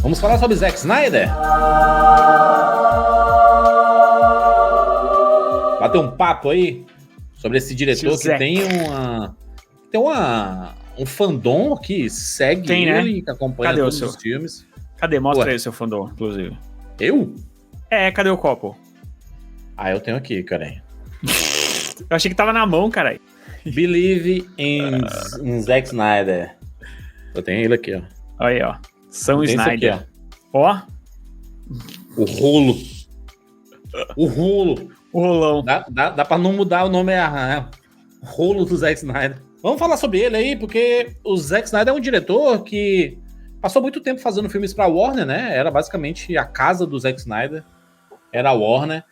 Vamos falar sobre Zack Snyder? Bater um papo aí sobre esse diretor que tem um fandom que segue ele, né? Que acompanha todos os filmes. Cadê? Mostra aí o seu fandom, inclusive. Eu? Cadê o copo? Eu tenho aqui, cara. Eu achei que tava na mão, cara. Believe in Zack Snyder. Eu tenho ele aqui, ó. Olha aí, ó. São Snyder. Aqui, ó. O rolo. O rolão. Dá pra não mudar o nome, o rolo do Zack Snyder. Vamos falar sobre ele aí, porque o Zack Snyder é um diretor que passou muito tempo fazendo filmes pra Warner, né? Era basicamente a casa do Zack Snyder. Era a Warner.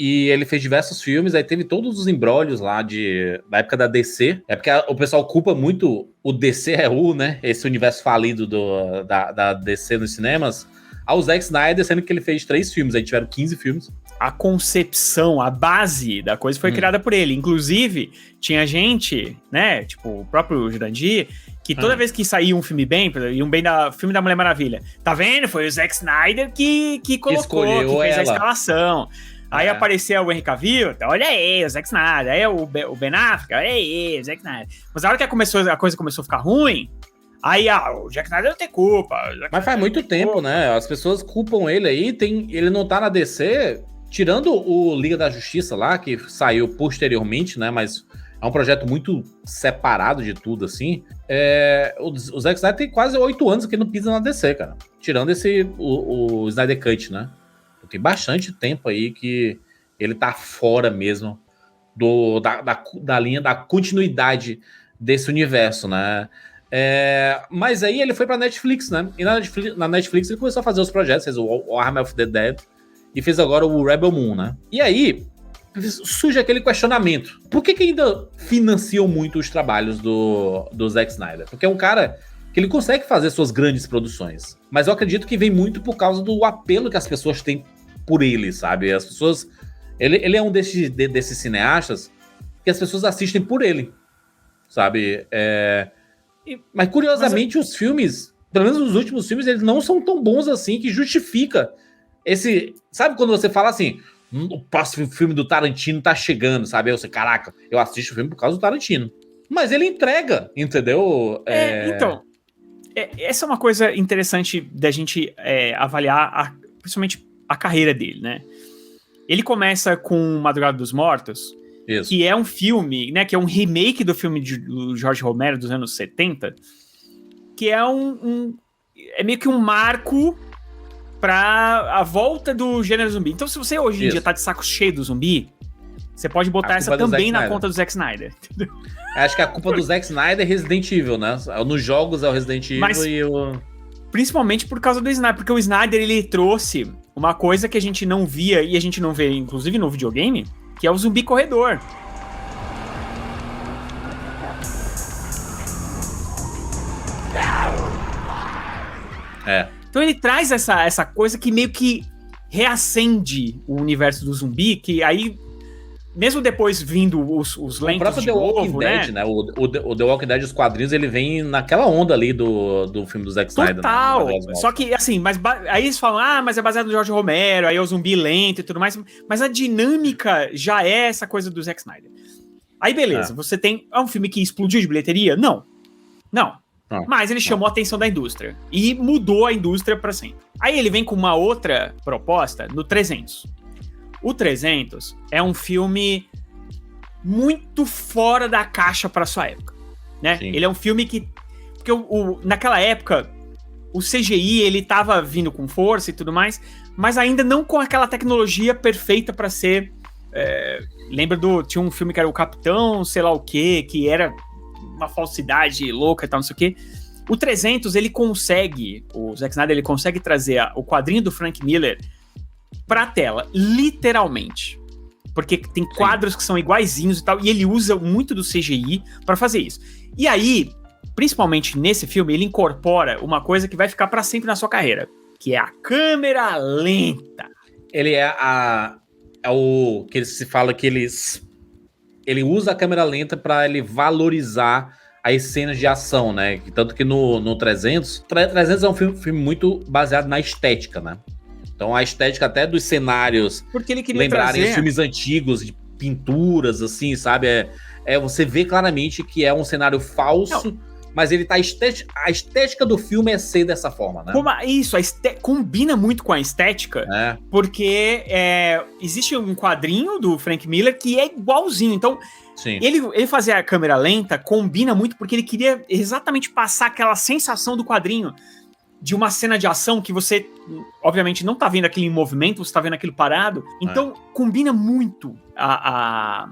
E ele fez diversos filmes, aí teve todos os imbróglios lá da época da DC. É porque o pessoal culpa muito o DCEU, né? Esse universo falido da DC nos cinemas, ao Zack Snyder, sendo que ele fez 3 filmes, aí tiveram 15 filmes. A concepção, a base da coisa foi criada por ele. Inclusive, tinha gente, né? Tipo, o próprio Jurandir, que toda vez que saía um filme bem, filme da Mulher Maravilha, tá vendo? Foi o Zack Snyder que colocou, que fez a escalação. Aí aparecia o Henry Cavill, olha aí, o Zack Snyder. Aí o Ben Affleck, olha aí, o Zack Snyder. Mas a hora que a coisa começou a ficar ruim, aí o Zack Snyder não tem culpa. Mas faz muito tempo, né? As pessoas culpam ele aí, ele não tá na DC, tirando o Liga da Justiça lá, que saiu posteriormente, né? Mas é um projeto muito separado de tudo, assim. O Zack Snyder tem quase 8 anos que não pisa na DC, cara. Tirando o Snyder Cut, né? Tem bastante tempo aí que ele tá fora mesmo da linha da continuidade desse universo, né? Mas aí ele foi pra Netflix, né? E na Netflix ele começou a fazer os projetos, fez o Army of the Dead e fez agora o Rebel Moon, né? E aí surge aquele questionamento. Por que ainda financiam muito os trabalhos do Zack Snyder? Porque é um cara que ele consegue fazer suas grandes produções. Mas eu acredito que vem muito por causa do apelo que as pessoas têm por ele, sabe? As pessoas... Ele é um desses cineastas que as pessoas assistem por ele, sabe? Mas curiosamente os filmes, pelo menos os últimos filmes, eles não são tão bons assim que justifica esse... Sabe quando você fala assim, o próximo filme do Tarantino tá chegando, sabe? Aí você, caraca, eu assisto o filme por causa do Tarantino. Mas ele entrega, entendeu? Então... essa é uma coisa interessante da gente avaliar, principalmente a carreira dele, né? Ele começa com Madrugada dos Mortos, Isso. Que é um filme, né? Que é um remake do filme do Jorge Romero dos anos 70, que é é meio que um marco pra a volta do gênero zumbi. Então, se você hoje em dia tá de saco cheio do zumbi, você pode botar essa também na conta do Zack Snyder. Entendeu? Acho que a culpa do Zack Snyder é Resident Evil, né? Nos jogos é o Resident Evil e o... Principalmente por causa do Snyder, porque o Snyder, ele trouxe uma coisa que a gente não via, e a gente não vê, inclusive, no videogame, que é o zumbi corredor. Então ele traz essa coisa que meio que reacende o universo do zumbi, que aí... Mesmo depois vindo os lentos de novo, The Walking Dead, né? O The Walking Dead, os quadrinhos, ele vem naquela onda ali do filme do Zack Snyder. Total! Né? Só que, assim, aí eles falam, mas é baseado no George Romero, aí é o zumbi lento e tudo mais. Mas a dinâmica já é essa coisa do Zack Snyder. Aí, beleza, você tem... É um filme que explodiu de bilheteria? Não. Mas ele chamou a atenção da indústria. E mudou a indústria pra sempre. Aí ele vem com uma outra proposta no 300. O 300 é um filme muito fora da caixa para sua época, né? Sim. Ele é um filme que... Porque naquela época, o CGI, ele tava vindo com força e tudo mais, mas ainda não com aquela tecnologia perfeita para ser... lembra tinha um filme que era o Capitão, sei lá o quê, que era uma falsidade louca e tal, não sei o quê. O 300, ele consegue... O Zack Snyder, ele consegue trazer o quadrinho do Frank Miller pra tela, literalmente. Porque tem quadros que são iguaizinhos e tal, e ele usa muito do CGI pra fazer isso. E aí, principalmente nesse filme, ele incorpora uma coisa que vai ficar pra sempre na sua carreira, que é a câmera lenta. Ele é o que se fala que ele usa a câmera lenta pra ele valorizar as cenas de ação, né? Tanto que no 300 é um filme muito baseado na estética, né? Então a estética até dos cenários porque ele queria lembrarem trazer... os filmes antigos, de pinturas, assim, sabe? Você vê claramente que é um cenário falso, mas ele tá a estética do filme é ser dessa forma, né? Isso, combina muito com a estética, porque existe um quadrinho do Frank Miller que é igualzinho, então sim. Ele fazer a câmera lenta combina muito porque ele queria exatamente passar aquela sensação do quadrinho de uma cena de ação que você, obviamente, não tá vendo aquilo em movimento, você tá vendo aquilo parado. Então, combina muito a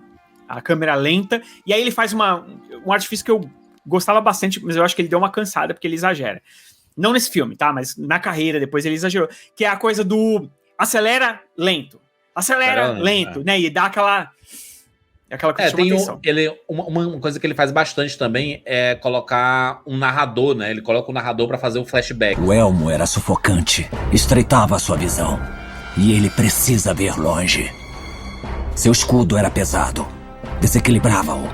câmera lenta. E aí ele faz um artifício que eu gostava bastante, mas eu acho que ele deu uma cansada, porque ele exagera. Não nesse filme, tá? Mas na carreira, depois ele exagerou. Que é a coisa do acelera lento. Acelera lento, né? E dá aquela coisa que chama atenção. Uma coisa que ele faz bastante também é colocar um narrador, né? Ele coloca o narrador pra fazer um flashback. O elmo era sufocante, estreitava a sua visão. E ele precisa ver longe. Seu escudo era pesado, desequilibrava-o.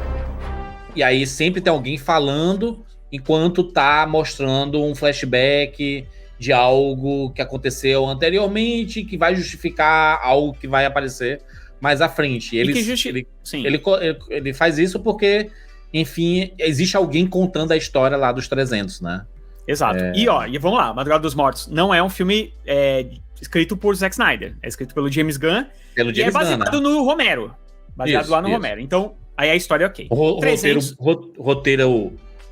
E aí sempre tem alguém falando enquanto tá mostrando um flashback de algo que aconteceu anteriormente, que vai justificar algo que vai aparecer mais à frente. Ele faz isso porque, enfim, existe alguém contando a história lá dos 300, né? Exato. E vamos lá, Madrugada dos Mortos não é um filme escrito por Zack Snyder, é escrito pelo James Gunn, é baseado no Romero. Baseado lá no Romero. Então, aí a história é ok.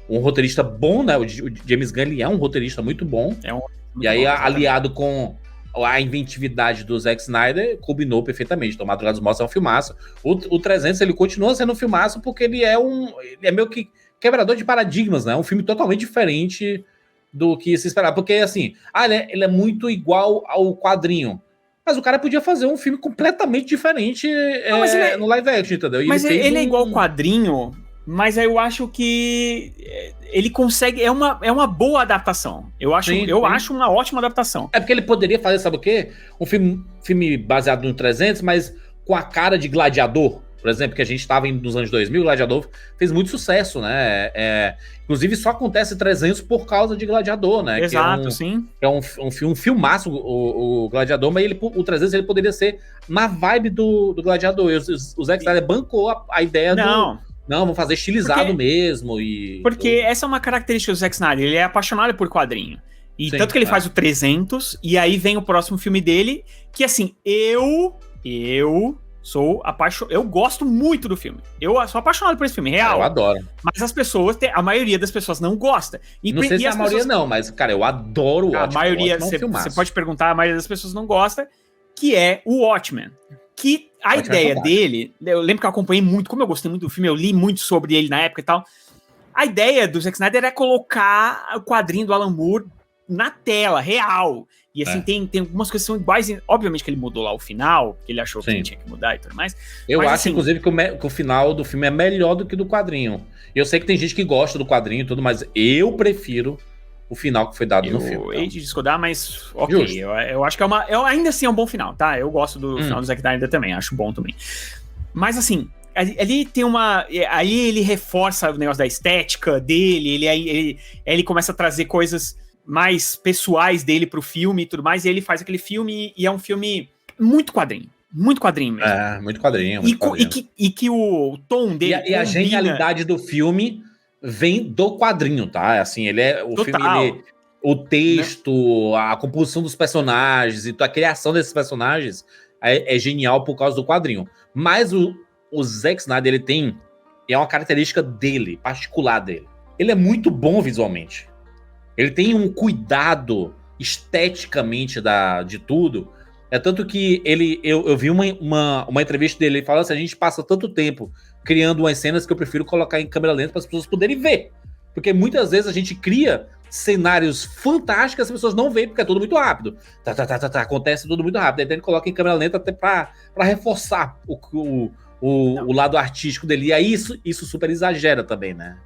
Um roteirista bom, né? O James Gunn, ele é um roteirista muito bom. E aí, aliado com a inventividade do Zack Snyder, combinou perfeitamente. Então, Madrugada dos Mortos é um filmaço. O 300, ele continua sendo um filmaço porque ele é meio que quebrador de paradigmas, né? Um filme totalmente diferente do que se esperava. Porque, assim, ele é muito igual ao quadrinho. Mas o cara podia fazer um filme completamente diferente no live action, entendeu? Mas ele é igual ao quadrinho, mas eu acho que ele consegue... É uma boa adaptação. Eu acho uma ótima adaptação. É porque ele poderia fazer, sabe o quê? Um filme baseado no 300, mas com a cara de Gladiador, por exemplo, que a gente estava nos anos 2000, Gladiador fez muito sucesso, né? Inclusive, só acontece 300 por causa de Gladiador, né? Exato, sim. É um filmaço, o Gladiador, mas o 300 ele poderia ser na vibe do Gladiador. O Zack Snyder bancou a ideia Não, vamos fazer estilizado mesmo. Porque essa é uma característica do Zack Snyder, ele é apaixonado por quadrinho. E tanto que ele faz o 300, e aí vem o próximo filme dele, que assim, eu sou apaixonado. Eu gosto muito do filme. Eu sou apaixonado por esse filme, real. Eu adoro. Mas a maioria das pessoas não gosta. Não sei se a maioria não, mas, cara, eu adoro o Watchmen. A maioria, você pode perguntar, a maioria das pessoas não gosta, que é o Watchmen. Que a ideia dele, eu lembro que eu acompanhei muito, como eu gostei muito do filme, eu li muito sobre ele na época e tal. A ideia do Zack Snyder é colocar o quadrinho do Alan Moore na tela, real. E assim, tem algumas coisas que são iguais. Obviamente que ele mudou lá o final, que ele achou que tinha que mudar e tudo mais. Eu acho, assim, inclusive, que o final do filme é melhor do que do quadrinho. Eu sei que tem gente que gosta do quadrinho e tudo, mas eu prefiro o final que foi dado no filme. Eu hei de discordar, mas ok. Eu acho que ainda assim é um bom final, tá? Eu gosto do final do Zack Snyder também, acho bom também. Mas assim, ali tem uma... Aí ele reforça o negócio da estética dele, ele começa a trazer coisas mais pessoais dele pro filme e tudo mais, e ele faz aquele filme, e é um filme muito quadrinho mesmo. Muito quadrinho. E que o tom dele... E a genialidade do filme vem do quadrinho, tá? Assim, o texto, a composição dos personagens e a criação desses personagens é genial por causa do quadrinho. Mas o Zack Snyder, ele tem... É uma característica dele, particular dele. Ele é muito bom visualmente. Ele tem um cuidado esteticamente de tudo. É tanto que eu vi uma entrevista dele, ele fala assim, a gente passa tanto tempo criando umas cenas que eu prefiro colocar em câmera lenta para as pessoas poderem ver. Porque muitas vezes a gente cria cenários fantásticos que as pessoas não veem, porque é tudo muito rápido. Acontece tudo muito rápido. Então ele coloca em câmera lenta até para reforçar o lado artístico dele. E aí isso super exagera também, né?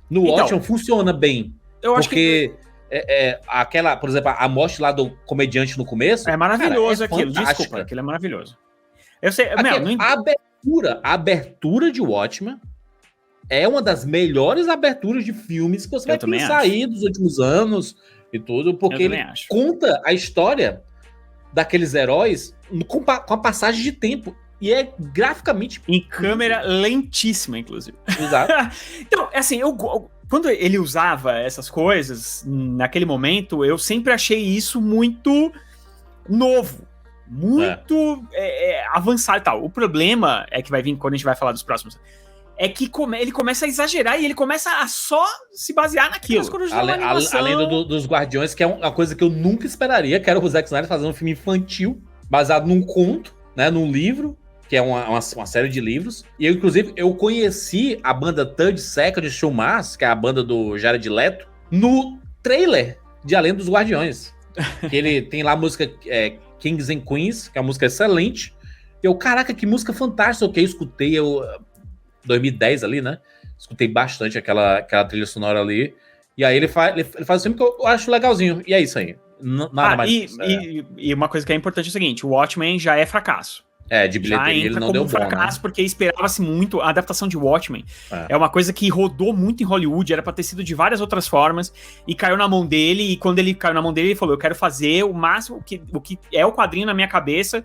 No Watchmen funciona bem. Eu acho que... aquela, por exemplo, a morte lá do comediante no começo... É maravilhoso, cara, aquilo, desculpa, aquilo é maravilhoso. Eu sei, a abertura de Watchmen é uma das melhores aberturas de filmes que você vai pensar aí dos últimos anos e tudo, porque ele conta a história daqueles heróis com a passagem de tempo. E é graficamente... Em câmera lentíssima, inclusive. Exato. Então, assim, quando ele usava essas coisas, naquele momento, eu sempre achei isso muito novo. Muito avançado e tal. O problema é que vai vir quando a gente vai falar dos próximos... É que ele começa a exagerar e ele começa a só se basear naquilo. Além dos Guardiões, que é uma coisa que eu nunca esperaria, que era o Zack Snyder fazendo um filme infantil, baseado num conto, né, num livro, que é uma série de livros. E eu, inclusive, eu conheci a banda Third Second Show Mass, que é a banda do Jared Leto, no trailer de Além dos Guardiões. Que ele tem lá a música Kings and Queens, que é uma música excelente. E eu, caraca, que música fantástica, eu escutei, 2010 ali, né? Escutei bastante aquela trilha sonora ali. E aí ele faz um filme que eu acho legalzinho. E é isso aí. Nada mais. E uma coisa que é importante é o seguinte: o Watchmen já é fracasso. De bilheteria ele não deu bom, fracasso, né? Porque esperava-se muito. A adaptação de Watchmen é uma coisa que rodou muito em Hollywood, era pra ter sido de várias outras formas, e caiu na mão dele, e quando ele caiu na mão dele, ele falou, eu quero fazer o máximo, o que é o quadrinho na minha cabeça,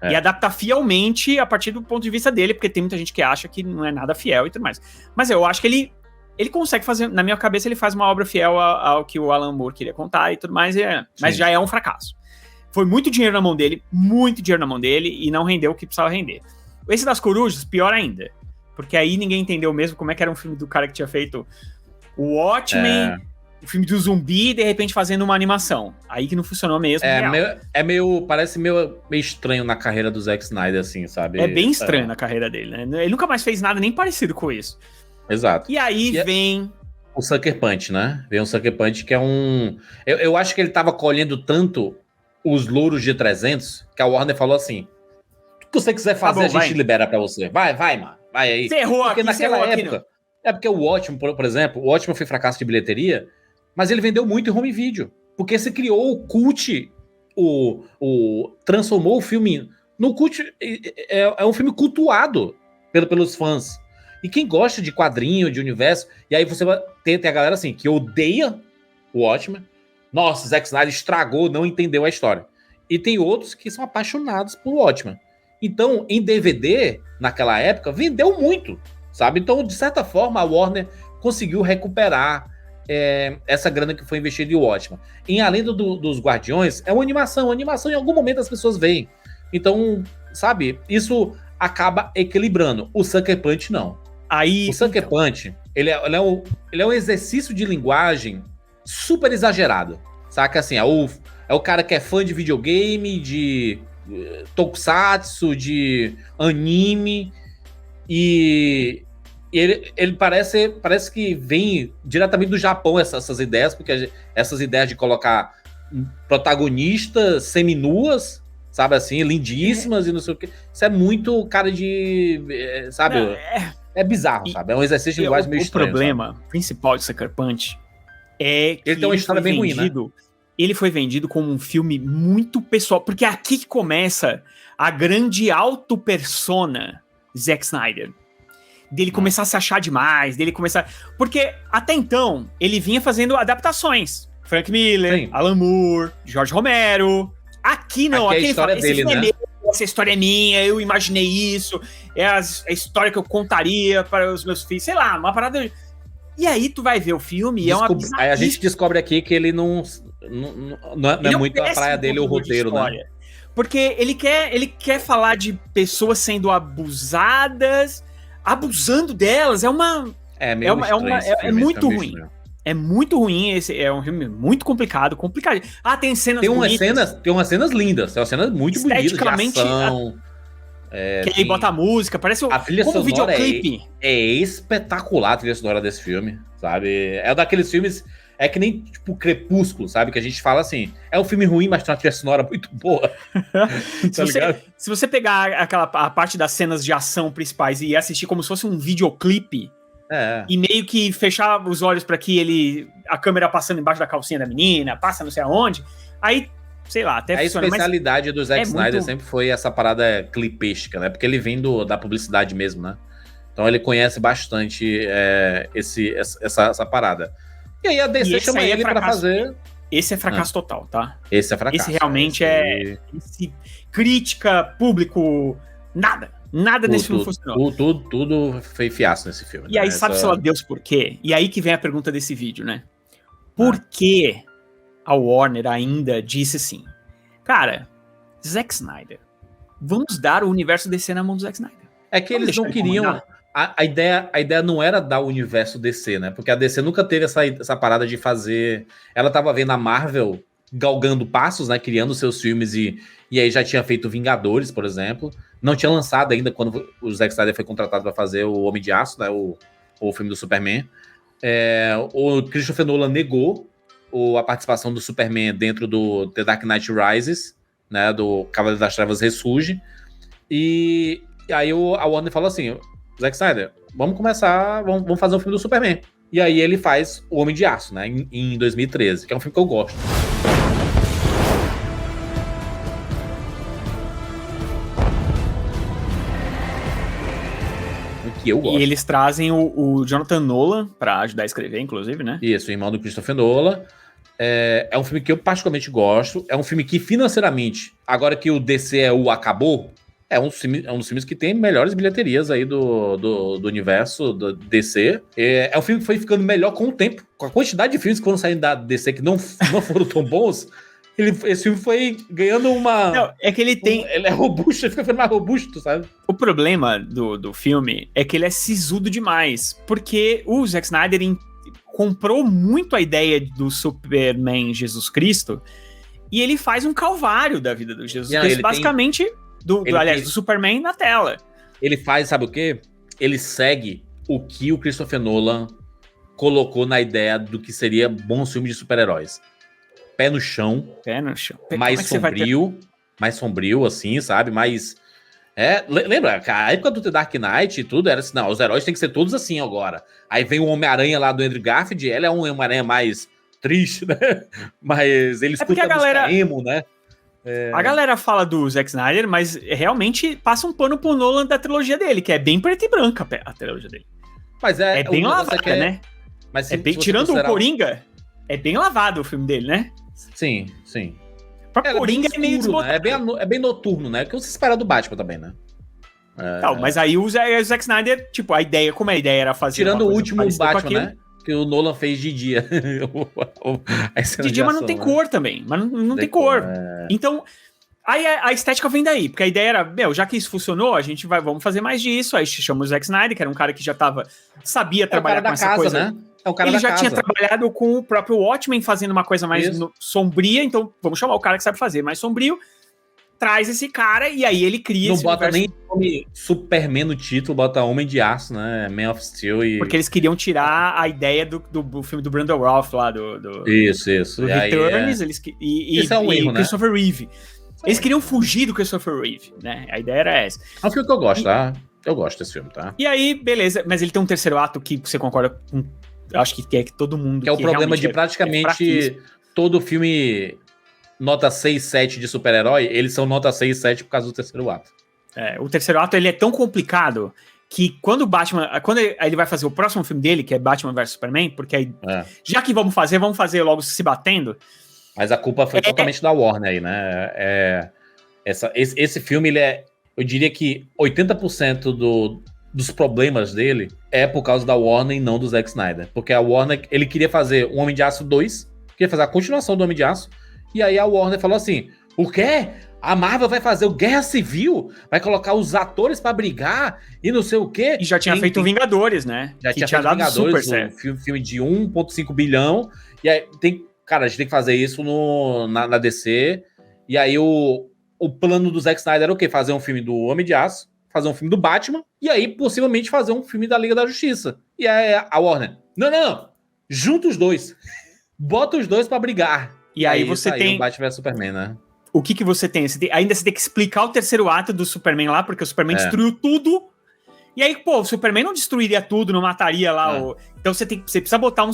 e adaptar fielmente a partir do ponto de vista dele, porque tem muita gente que acha que não é nada fiel e tudo mais. Mas eu acho que ele consegue fazer, na minha cabeça, ele faz uma obra fiel ao que o Alan Moore queria contar e tudo mais, mas já é um fracasso. Foi muito dinheiro na mão dele, e não rendeu o que precisava render. Esse das Corujas, pior ainda, porque aí ninguém entendeu mesmo como é que era um filme do cara que tinha feito o Watchmen, o filme do zumbi, e de repente fazendo uma animação. Aí que não funcionou mesmo. Parece meio estranho na carreira do Zack Snyder, assim, sabe? É bem estranho na carreira dele, né? Ele nunca mais fez nada nem parecido com isso. Exato. E aí vem... o Sucker Punch, né? Vem um Sucker Punch que é um... Eu acho que ele tava colhendo tanto os louros de 300, que a Warner falou assim, o que você quiser fazer, a gente libera pra você. Vai, mano. Vai aí. Você errou porque aqui, naquela época... porque o Watchmen, por exemplo, o Watchmen foi fracasso de bilheteria, mas ele vendeu muito em home video. Porque se criou o cult, transformou o filme no cult, é um filme cultuado pelos fãs. E quem gosta de quadrinho, de universo, e aí você vai ter a galera assim, que odeia o Watchmen. Nossa, Zack Snyder estragou, não entendeu a história. E tem outros que são apaixonados por Watchmen. Então, em DVD, naquela época, vendeu muito, sabe? Então, de certa forma, a Warner conseguiu recuperar essa grana que foi investida em Watchmen. Em Além dos Guardiões, é uma animação. Animação, em algum momento, as pessoas veem. Então, sabe? Isso acaba equilibrando. O Sucker Punch, não. O Sucker Punch, ele é um exercício de linguagem super exagerado, saca? Assim, é o cara que é fã de videogame, de tokusatsu, de anime, e ele parece que vem diretamente do Japão essas ideias, porque essas ideias de colocar protagonistas seminuas, sabe assim, lindíssimas e não sei o que, isso é muito cara de, sabe, é bizarro, sabe? É um exercício de linguagem meio estranho. O problema principal de Sucker Punch é que ele tem uma história bem ruim, né? Ele foi vendido como um filme muito pessoal, porque é aqui que começa a grande auto-persona Zack Snyder. Dele começar a se achar demais, dele começar... Porque até então, ele vinha fazendo adaptações. Frank Miller, sim, Alan Moore, George Romero. Aqui não, aqui é a história dele, né? Essa história é minha, eu imaginei isso, é a história que eu contaria para os meus filhos, sei lá, uma parada... E aí tu vai ver o filme e é uma bizarrice. Aí a gente descobre aqui que ele não é muito a praia dele o roteiro, né? Porque ele quer falar de pessoas sendo abusadas, abusando delas, é muito ruim. É muito ruim, é um filme muito complicado. Tem cenas bonitas. Tem umas cenas lindas, tem umas cenas muito bonitas de ação. Que ele bota a música, parece a trilha como sonora videoclipe. É espetacular a trilha sonora desse filme, sabe? É daqueles filmes, é que nem tipo Crepúsculo, sabe? Que a gente fala assim, é um filme ruim, mas tem uma trilha sonora muito boa. Se você pegar a parte das cenas de ação principais e assistir como se fosse um videoclipe, e meio que fechar os olhos pra que a câmera passando embaixo da calcinha da menina, passa não sei aonde, aí... sei lá, até a especialidade do Zack Snyder sempre foi essa parada clipística, né? Porque ele vem da publicidade mesmo, né? Então ele conhece bastante essa parada. E aí a DC chama ele pra fazer... Esse é fracasso total, tá? Esse é fracasso. Esse realmente crítica, público, nada. Nada nesse filme funcionou. Tudo foi fiasco nesse filme. E aí, sabe-se lá Deus por quê? E aí que vem a pergunta desse vídeo, né? Por que a Warner ainda disse assim, cara, Zack Snyder, vamos dar o universo DC na mão do Zack Snyder. É que eles não queriam... A ideia não era dar o universo DC, né? Porque a DC nunca teve essa parada de fazer... Ela tava vendo a Marvel galgando passos, né? Criando seus filmes e aí já tinha feito Vingadores, por exemplo. Não tinha lançado ainda quando o Zack Snyder foi contratado para fazer o Homem de Aço, né? O filme do Superman. O Christopher Nolan negou a participação do Superman dentro do The Dark Knight Rises, né? Do Cavaleiro das Trevas Ressurge. E aí a Warner falou assim... Zack Snyder, vamos fazer um filme do Superman. E aí ele faz O Homem de Aço, né, em 2013, que é um filme que eu gosto. Que eu gosto. E eles trazem o Jonathan Nolan pra ajudar a escrever, inclusive, né? Isso, o irmão do Christopher Nolan. É um filme que eu particularmente gosto. É um filme que financeiramente, agora que o DCEU acabou... É um dos filmes que tem melhores bilheterias aí do universo do DC. É um filme que foi ficando melhor com o tempo. Com a quantidade de filmes que foram saindo da DC que não foram tão bons, esse filme foi ganhando uma... Não, é que ele tem... Ele é robusto, ele fica ficando mais robusto, sabe? O problema do filme é que ele é sisudo demais. Porque o Zack Snyder comprou muito a ideia do Superman Jesus Cristo e ele faz um calvário da vida do Jesus Cristo. Basicamente... Do Superman na tela. Ele faz, sabe o quê? Ele segue o que o Christopher Nolan colocou na ideia do que seria bom filme de super-heróis. Pé no chão. Mais sombrio, assim, sabe? Mais... lembra, a época do The Dark Knight e tudo era assim, não, os heróis têm que ser todos assim agora. Aí vem o Homem-Aranha lá do Andrew Garfield, ele é um Homem-Aranha mais triste, né? Mas ele escuta música emo, né? A galera fala do Zack Snyder, mas realmente passa um pano pro Nolan da trilogia dele, que é bem preto e branca a trilogia dele. Mas é bem lavada, né? Mas tirando o Coringa, é bem lavado o filme dele, né? Sim. O Coringa é meio desbotado. É bem noturno, né? O que você espera do Batman também, né? Mas aí o Zack Snyder, tipo, a ideia era fazer... Tirando o último Batman, né? Que o Nolan fez de dia. De dia, mas não tem cor também. Mas não tem cor. Então, aí a estética vem daí. Porque a ideia era, já que isso funcionou, vamos fazer mais disso. Aí chama o Zack Snyder, que era um cara que já sabia trabalhar com essa coisa. Né? É o cara Ele da já tinha trabalhado com o próprio Watchmen, fazendo uma coisa mais sombria. Então, vamos chamar o cara que sabe fazer mais sombrio. Traz esse cara e aí ele cria esse universo. Não bota nem nome Superman no título, bota Homem de Aço, né? Man of Steel e... Porque eles queriam tirar a ideia do filme do Brandon Routh lá, do Isso. Do Returns, Isso é um erro, né? Christopher Reeve. Eles queriam fugir do Christopher Reeve, né? A ideia era essa. É um filme que eu gosto, tá? Eu gosto desse filme, tá? E aí, beleza. Mas ele tem um terceiro ato que você concorda com... Acho que é que todo mundo... Que é o problema de praticamente todo filme... Nota 6, 7 de super-herói, eles são nota 6, 7 por causa do terceiro ato. O terceiro ato ele é tão complicado que quando o Batman... Quando ele vai fazer o próximo filme dele, que é Batman vs Superman, porque aí, já que vamos fazer logo se batendo. Mas a culpa foi totalmente da Warner aí, né? Esse filme, ele é... Eu diria que 80% dos problemas dele é por causa da Warner e não do Zack Snyder. Porque a Warner, ele queria fazer o Homem de Aço 2, queria fazer a continuação do Homem de Aço, e aí a Warner falou assim, o quê? A Marvel vai fazer o Guerra Civil? Vai colocar os atores pra brigar? E não sei o quê? E já tinha feito Vingadores, né? Já tinha feito Vingadores, um filme de 1,5 bilhão. E aí cara, a gente tem que fazer isso na DC. E aí o plano do Zack Snyder era o quê? Fazer um filme do Homem de Aço, fazer um filme do Batman, e aí possivelmente fazer um filme da Liga da Justiça. E aí a Warner, não. Junta os dois. Bota os dois pra brigar. E aí você tem o Batman vs Superman, né? O que você tem? Ainda você tem que explicar o terceiro ato do Superman lá, porque o Superman destruiu tudo. E aí, o Superman não destruiria tudo, não mataria lá. Então você precisa botar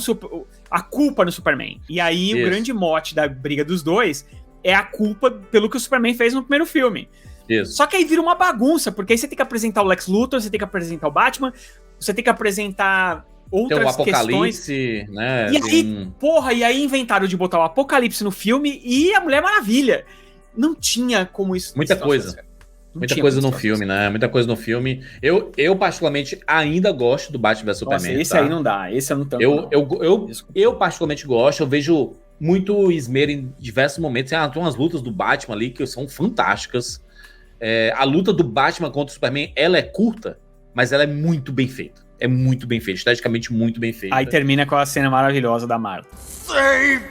a culpa no Superman. E aí o grande mote da briga dos dois é a culpa pelo que o Superman fez no primeiro filme. Isso. Só que aí vira uma bagunça, porque aí você tem que apresentar o Lex Luthor, você tem que apresentar o Batman, você tem que apresentar outras tem o Apocalipse, questões. Né? E aí, e aí inventaram de botar o Apocalipse no filme e a Mulher Maravilha. Não tinha como isso... Muita coisa. Muita coisa no filme, né? Muita coisa no filme. Eu particularmente, ainda gosto do Batman vs Superman. Nossa, esse aí não dá. Esse eu não tanto. Eu particularmente gosto. Eu vejo muito esmero em diversos momentos. Tem umas lutas do Batman ali que são fantásticas. A luta do Batman contra o Superman, ela é curta, mas ela é muito bem feita. É muito bem feita, esteticamente muito bem feita. Aí termina com a cena maravilhosa da Marta. Save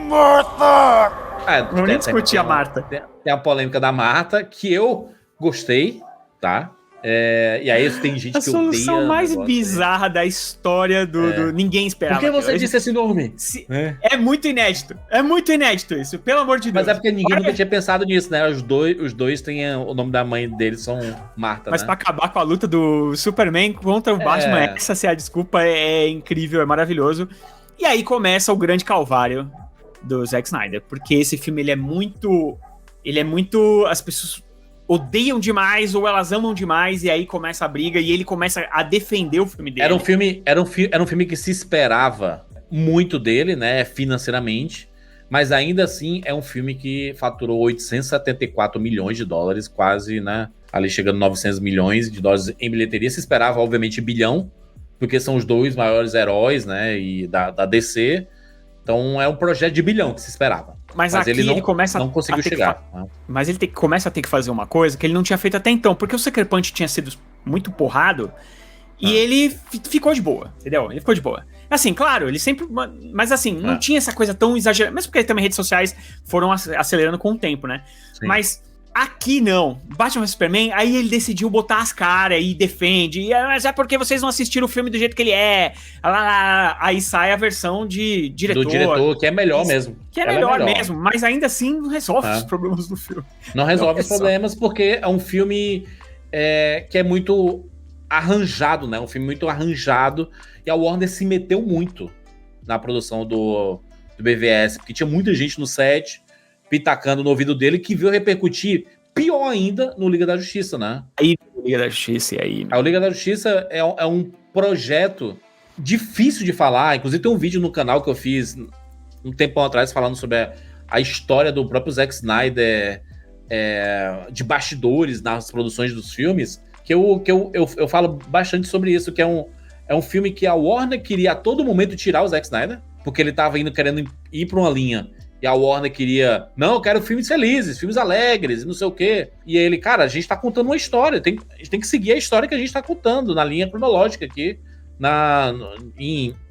Martha! Vamos nem discutir a Marta. Tem a polêmica da Marta, que eu gostei, tá? E aí tem gente que odeia... A solução mais bizarra da história do... Ninguém esperava. Por que você disse esse nome? É muito inédito. É muito inédito isso, pelo amor de Deus. Mas é porque ninguém nunca tinha pensado nisso, né? Os dois têm o nome da mãe deles, são Marta, Mas né? pra acabar com a luta do Superman contra o Batman, essa ser a desculpa é incrível, é maravilhoso. E aí começa o grande calvário do Zack Snyder, porque esse filme ele é muito, as pessoas odeiam demais ou elas amam demais e aí começa a briga e ele começa a defender o filme dele. Era um filme que se esperava muito dele, né, financeiramente, mas ainda assim é um filme que faturou 874 milhões de dólares, quase, né, ali chegando a 900 milhões de dólares em bilheteria. Se esperava, obviamente, bilhão, porque são os dois maiores heróis, né, e da DC. Então é um projeto de bilhão que se esperava. Mas aqui ele não conseguiu chegar. Mas ele começa a ter que fazer uma coisa que ele não tinha feito até então, porque o Sucker Punch tinha sido muito porrado e ele ficou de boa, entendeu? Ele ficou de boa. Assim, claro, ele sempre... Mas assim, não tinha essa coisa tão exagerada, mesmo porque também redes sociais foram acelerando com o tempo, né? Sim. Mas... Aqui não, Batman vs Superman, aí ele decidiu botar as caras e defende, mas é porque vocês não assistiram o filme do jeito que ele é, aí sai a versão de diretor. Do diretor, que é melhor mesmo. Que é melhor mesmo, mas ainda assim não resolve os problemas do filme. Não resolve os problemas porque é um filme que é muito arranjado, né? Um filme muito arranjado, e a Warner se meteu muito na produção do BVS, porque tinha muita gente no set pitacando no ouvido dele, que viu repercutir pior ainda no Liga da Justiça, né? Aí, Liga da Justiça, e aí... O Liga da Justiça é um projeto difícil de falar, inclusive tem um vídeo no canal que eu fiz um tempão atrás falando sobre a história do próprio Zack Snyder, de bastidores nas produções dos filmes, que eu falo bastante sobre isso, que é um filme que a Warner queria a todo momento tirar o Zack Snyder, porque ele tava querendo ir pra uma linha. E a Warner queria... Não, eu quero filmes felizes, filmes alegres, não sei o quê. E ele, cara, a gente tá contando uma história. A gente tem que seguir a história que a gente tá contando, na linha cronológica aqui.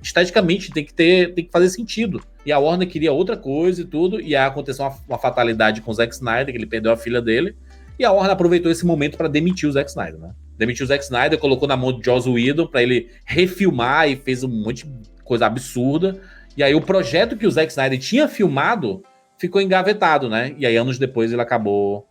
Esteticamente, tem que fazer sentido. E a Warner queria outra coisa e tudo. E aí aconteceu uma fatalidade com o Zack Snyder, que ele perdeu a filha dele. E a Warner aproveitou esse momento pra demitir o Zack Snyder, né? Demitiu o Zack Snyder, colocou na mão de Joss Whedon pra ele refilmar e fez um monte de coisa absurda. E aí o projeto que o Zack Snyder tinha filmado ficou engavetado, né? E aí anos depois ele acabou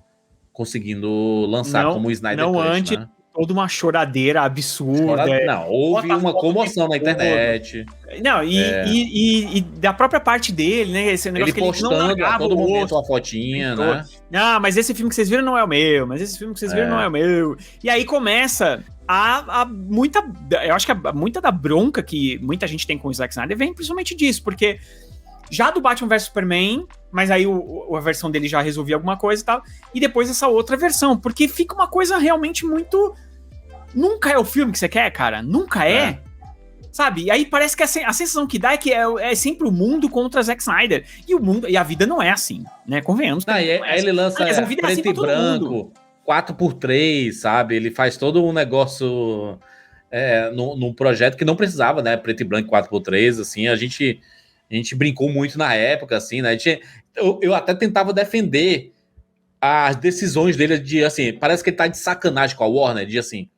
conseguindo lançar como o Snyder Cut, antes, né? Toda uma choradeira absurda. Não, houve uma comoção na internet. Não, e da própria parte dele, né? Esse negócio ele postando a todo momento uma fotinha, né? Ah, mas esse filme que vocês viram não é o meu, mas esse filme que vocês viram não é o meu. E aí começa... eu acho que muita da bronca que muita gente tem com o Zack Snyder vem principalmente disso, porque já do Batman vs Superman, mas aí a versão dele já resolvia alguma coisa e tal, e depois essa outra versão, porque fica uma coisa realmente muito... Nunca é o filme que você quer, cara, nunca é. Sabe? E aí parece que a sensação que dá é que é sempre o mundo contra Zack Snyder, e a vida não é assim, né, convenhamos. Aí ele lança preto e branco, 4x3, sabe? Ele faz todo um negócio num projeto que não precisava, né? Preto e branco, 4x3, assim. A gente brincou muito na época, assim, né? Eu até tentava defender as decisões dele de, assim, parece que ele tá de sacanagem com a Warner, de, assim,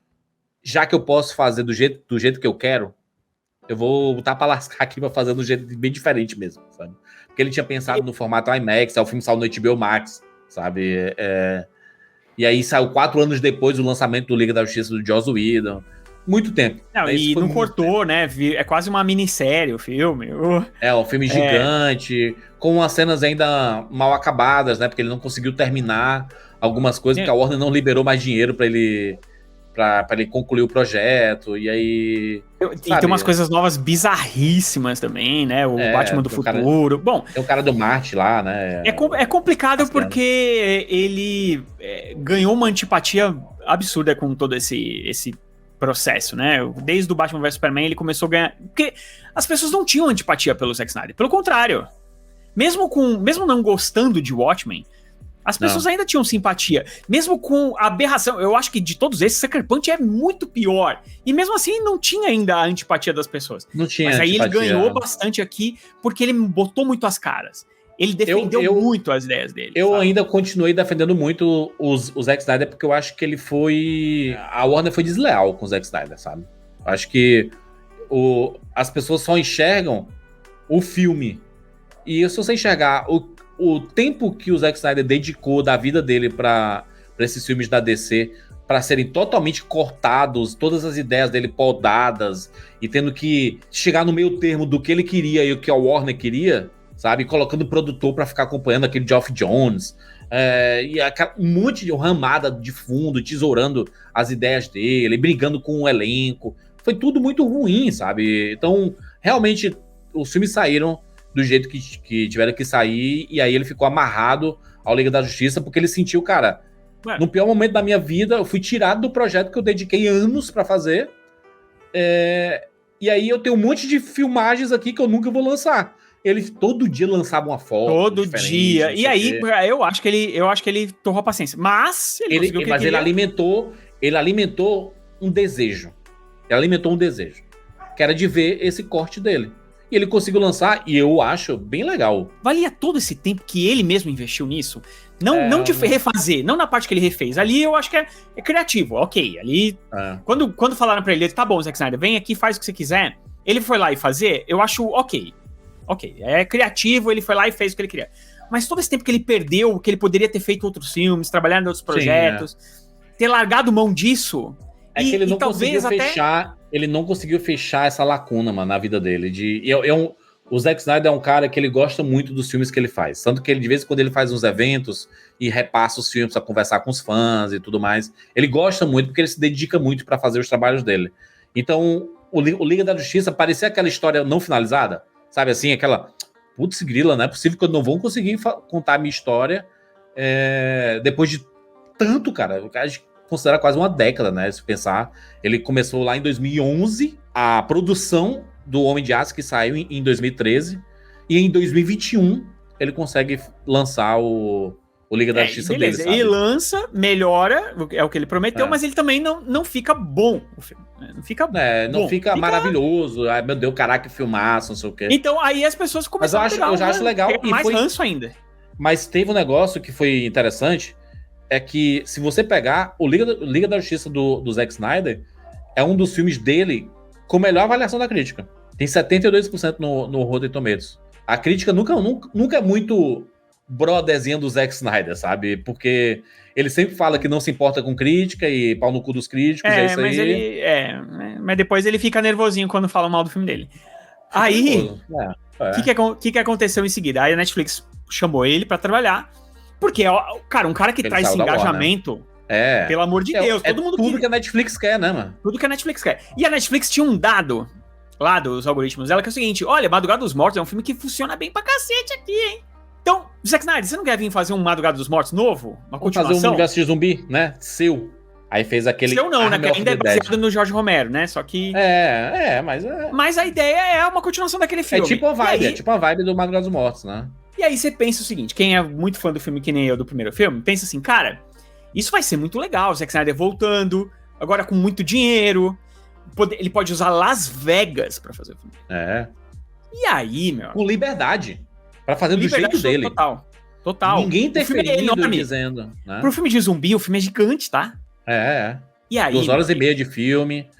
já que eu posso fazer do jeito que eu quero, eu vou botar pra lascar aqui pra fazer do jeito bem diferente mesmo, sabe? Porque ele tinha pensado no formato IMAX, o filme saiu no HBO Max, sabe? E aí saiu 4 anos depois do lançamento do Liga da Justiça do Joss Whedon. muito tempo. Não, e não cortou, né? É quase uma minissérie o filme. Um filme gigante, com umas cenas ainda mal acabadas, né? Porque ele não conseguiu terminar algumas coisas, porque a Warner não liberou mais dinheiro pra ele concluir o projeto, e aí... E tem umas coisas novas bizarríssimas também, né? O Batman do futuro. Bom, tem o cara do Marte lá, né? É complicado porque ele ganhou uma antipatia absurda com todo esse processo, né? Desde o Batman vs Superman ele começou a ganhar... Porque as pessoas não tinham antipatia pelo Zack Snyder. Pelo contrário. Mesmo não gostando de Watchmen, as pessoas ainda tinham simpatia. Mesmo com a aberração. Eu acho que de todos esses, Sucker Punch é muito pior. E mesmo assim, não tinha ainda a antipatia das pessoas. Não tinha. Mas aí ele ganhou bastante aqui, porque ele botou muito as caras. Ele defendeu muito as ideias dele. Eu ainda continuei defendendo muito o Zack Snyder, porque eu acho que ele foi... A Warner foi desleal com o Zack Snyder, sabe? Eu acho que as pessoas só enxergam o filme. E se você enxergar o tempo que o Zack Snyder dedicou da vida dele para esses filmes da DC, para serem totalmente cortados, todas as ideias dele podadas, e tendo que chegar no meio termo do que ele queria e o que a Warner queria, sabe? Colocando produtor para ficar acompanhando aquele Geoff Johns, e um monte de ramada de fundo, tesourando as ideias dele, brigando com o elenco. Foi tudo muito ruim, sabe? Então, realmente, os filmes saíram do jeito que tiveram que sair, e aí ele ficou amarrado ao Liga da Justiça, porque ele sentiu, cara, no pior momento da minha vida, eu fui tirado do projeto que eu dediquei anos pra fazer, e aí eu tenho um monte de filmagens aqui que eu nunca vou lançar. Ele todo dia lançava uma foto. Todo dia. E aí, eu acho que ele torrou a paciência. Mas ele alimentou um desejo. Ele alimentou um desejo. Que era de ver esse corte dele. E ele conseguiu lançar, e eu acho bem legal. Valia todo esse tempo que ele mesmo investiu nisso? Não de refazer, não na parte que ele refez. Ali eu acho que é criativo, ok. Ali, quando falaram pra ele, tá bom, Zack Snyder, vem aqui, faz o que você quiser. Ele foi lá e fazer, eu acho ok. Ok, é criativo, ele foi lá e fez o que ele queria. Mas todo esse tempo que ele perdeu, que ele poderia ter feito outros filmes, trabalhado em outros projetos, ter largado mão disso... que ele não conseguiu fechar... Ele não conseguiu fechar essa lacuna, mano, na vida dele. O Zack Snyder é um cara que ele gosta muito dos filmes que ele faz. Tanto que ele, de vez em quando, ele faz uns eventos e repassa os filmes pra conversar com os fãs e tudo mais. Ele gosta muito porque ele se dedica muito pra fazer os trabalhos dele. Então, o Liga da Justiça parecia aquela história não finalizada. Sabe assim, aquela... Putz, grila, não é possível que eu não vou conseguir contar a minha história depois de tanto, cara. O cara considera quase uma década, né? Se pensar, ele começou lá em 2011, a produção do Homem de Aço, que saiu em 2013, e em 2021 ele consegue lançar o Liga da Justiça dele, sabe? Ele lança, melhora, é o que ele prometeu, mas ele também não fica bom, o filme. Não fica bom. Não fica maravilhoso. Ai, meu Deus, caraca, que filmaço, não sei o quê. Então, aí as pessoas começaram eu já acho legal. E mais ranço ainda. Mas teve um negócio que foi interessante, é que se você pegar o Liga da Justiça do Zack Snyder, é um dos filmes dele com melhor avaliação da crítica. Tem 72% no Rotten Tomatoes. A crítica nunca é muito brotherzinha do Zack Snyder, sabe? Porque ele sempre fala que não se importa com crítica e pau no cu dos críticos, é isso mas aí. Mas depois ele fica nervosinho quando fala mal do filme dele. Aí, o que aconteceu em seguida? Aí a Netflix chamou ele pra trabalhar, porque, cara, um cara que ele traz esse engajamento, pelo amor de Deus, todo mundo tudo que a Netflix quer, né, mano? Tudo que a Netflix quer. E a Netflix tinha um dado lá dos algoritmos dela, que é o seguinte: olha, Madrugada dos Mortos é um filme que funciona bem pra cacete aqui, hein? Então, Zack Snyder, você não quer vir fazer um Madrugada dos Mortos novo? Uma continuação? Fazer um universo de zumbi, né? Seu. Aí fez aquele... Seu não, né? Que ainda é baseado no Jorge Romero, né? Só que... mas... Mas a ideia é uma continuação daquele filme. É tipo a vibe do Madrugada dos Mortos, né? E aí você pensa o seguinte, quem é muito fã do filme, que nem eu, do primeiro filme, pensa assim, cara, isso vai ser muito legal, o Zack Snyder voltando, agora com muito dinheiro, ele pode usar Las Vegas pra fazer o filme. E aí, meu... Com liberdade. Pra fazer do jeito dele. Total. Ninguém interferindo, dizendo. Né? Pro filme de zumbi, o filme é gigante, tá? E aí, 2 horas e meia de filme.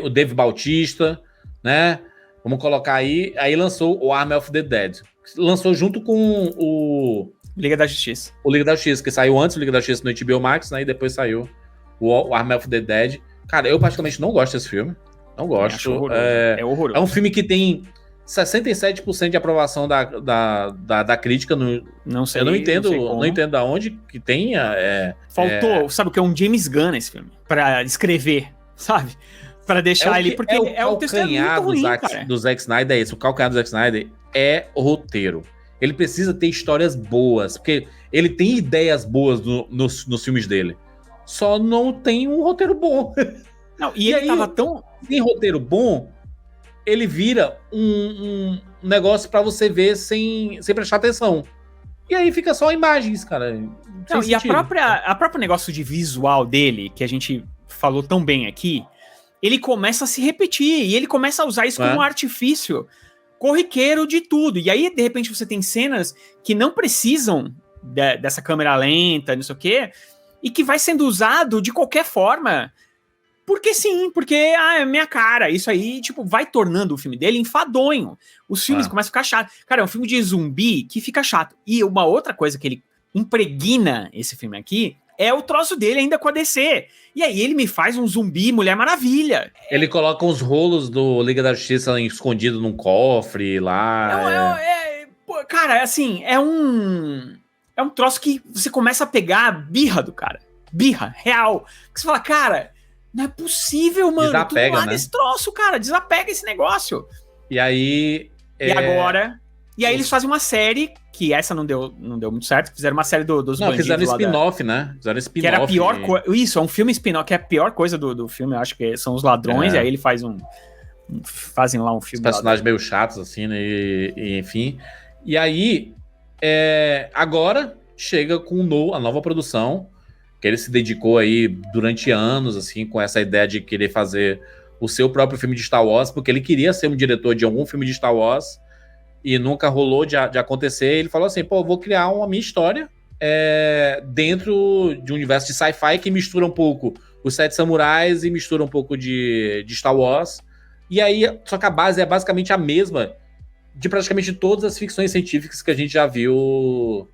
O Dave Bautista, né? Vamos colocar aí. Aí lançou o Army of the Dead. Lançou junto com o... Liga da Justiça. O Liga da Justiça, que saiu antes do Liga da Justiça no HBO Max, né? E depois saiu o Army of the Dead. Cara, eu particularmente não gosto desse filme. Não gosto. Horroroso. É horroroso. É um filme que tem 67% de aprovação da crítica. Não sei. Eu não entendo aonde que tenha. Faltou, sabe o que? Um James Gunn nesse filme. Pra escrever, sabe? Pra deixar ele. Porque o texto é muito ruim, cara. Do Zack Snyder é esse. O calcanhar do Zack Snyder é o roteiro. Ele precisa ter histórias boas. Porque ele tem ideias boas nos filmes dele. Só não tem um roteiro bom. Não, e ele tava tão... Sem roteiro bom, ele vira um negócio pra você ver sem prestar atenção. E aí fica só imagens, cara. Não, e a própria negócio de visual dele, que a gente falou tão bem aqui, ele começa a se repetir, e ele começa a usar isso como um artifício corriqueiro de tudo. E aí, de repente, você tem cenas que não precisam dessa câmera lenta, não sei o quê, e que vai sendo usado de qualquer forma... Porque sim, porque é minha cara. Isso aí, tipo, vai tornando o filme dele enfadonho. Os filmes começam a ficar chatos. Cara, é um filme de zumbi que fica chato. E uma outra coisa que ele impregna esse filme aqui é o troço dele ainda com a DC. E aí ele me faz um zumbi Mulher Maravilha. Ele coloca os rolos do Liga da Justiça escondido num cofre lá. Cara, assim, é um troço que você começa a pegar a birra do cara. Birra, real. Porque você fala, cara... Não é possível, mano. Desapega, tudo lá desse troço, cara. Desapega esse negócio. E aí... E agora... E aí eles fazem uma série, que essa não deu muito certo. Fizeram uma série dos bandidos. Não, fizeram spin-off, né? Fizeram spin-off. Que era a pior coisa... Isso, é um filme spin-off, que é a pior coisa do filme. Eu acho que são os ladrões. E aí ele faz fazem lá um filme... Os personagens meio chatos, assim, né? E enfim. E aí... agora chega com a nova produção... que ele se dedicou aí durante anos, assim, com essa ideia de querer fazer o seu próprio filme de Star Wars, porque ele queria ser um diretor de algum filme de Star Wars, e nunca rolou de acontecer. Ele falou assim, vou criar uma minha história dentro de um universo de sci-fi que mistura um pouco os Sete Samurais e mistura um pouco de Star Wars. E aí, só que a base é basicamente a mesma de praticamente todas as ficções científicas que a gente já viu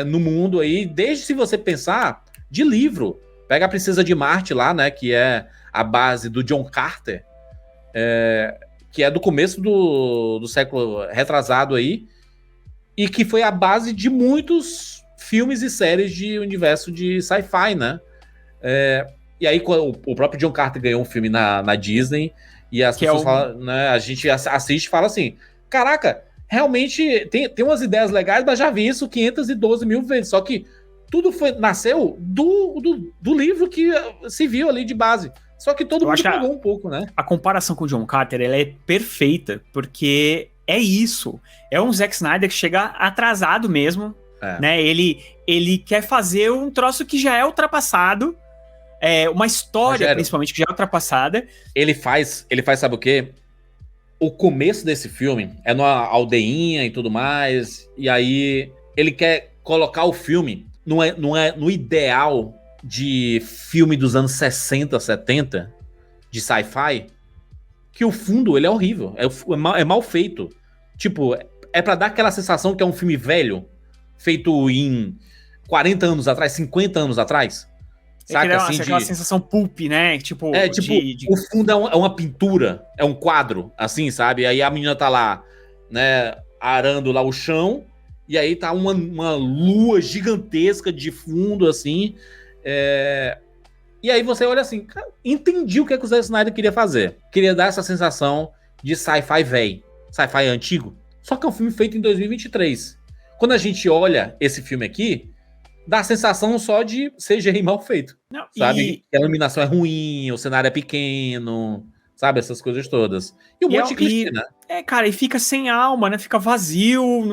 no mundo aí, desde, se você pensar... de livro. Pega a Princesa de Marte lá, né? Que é a base do John Carter, que é do começo do século retrasado aí, e que foi a base de muitos filmes e séries de universo de sci-fi, né? E aí o próprio John Carter ganhou um filme na Disney, e as pessoas falam, né? A gente assiste e fala assim, caraca, realmente tem umas ideias legais, mas já vi isso 512 mil vezes, só que tudo nasceu do livro que se viu ali de base. Só que todo mundo pegou um pouco, né? A comparação com o John Carter, ela é perfeita, porque é isso. É um Zack Snyder que chega atrasado mesmo, né? Ele quer fazer um troço que já é ultrapassado, uma história, Rogério, principalmente, que já é ultrapassada. Ele faz, sabe o quê? O começo desse filme é numa aldeinha e tudo mais, e aí ele quer colocar o filme... Não é no ideal de filme dos anos 60, 70, de sci-fi, que o fundo ele é horrível, é mal feito. Tipo, é pra dar aquela sensação que é um filme velho, feito em 40 anos atrás, 50 anos atrás. Saca? Assim, aquela sensação pulp, né? Tipo, o fundo é uma pintura, é um quadro, assim, sabe? Aí a menina tá lá, né, arando lá o chão, e aí tá uma lua gigantesca de fundo, assim. E aí você olha assim, cara, entendi o que o Zack Snyder queria fazer. Queria dar essa sensação de sci-fi velho, sci-fi antigo. Só que é um filme feito em 2023. Quando a gente olha esse filme aqui, dá a sensação só de CGI mal feito. Não, sabe? A iluminação é ruim, o cenário é pequeno, sabe? Essas coisas todas. E um monte de clichê, né? Cara, e fica sem alma, né? Fica vazio.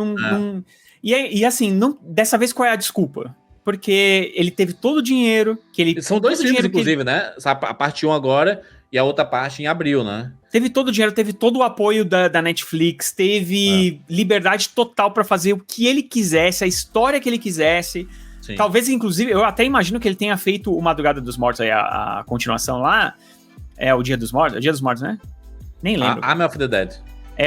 E assim, dessa vez qual é a desculpa? Porque ele teve todo o dinheiro que ele... São dois filmes, inclusive, né? A parte 1 agora e a outra parte em abril, né? Teve todo o dinheiro, teve todo o apoio da Netflix, teve liberdade total pra fazer o que ele quisesse, a história que ele quisesse. Sim. Talvez, inclusive, eu até imagino que ele tenha feito o Madrugada dos Mortos, aí, a continuação lá. É o Dia dos Mortos? É o Dia dos Mortos, né? Nem lembro. Arm of the Dead.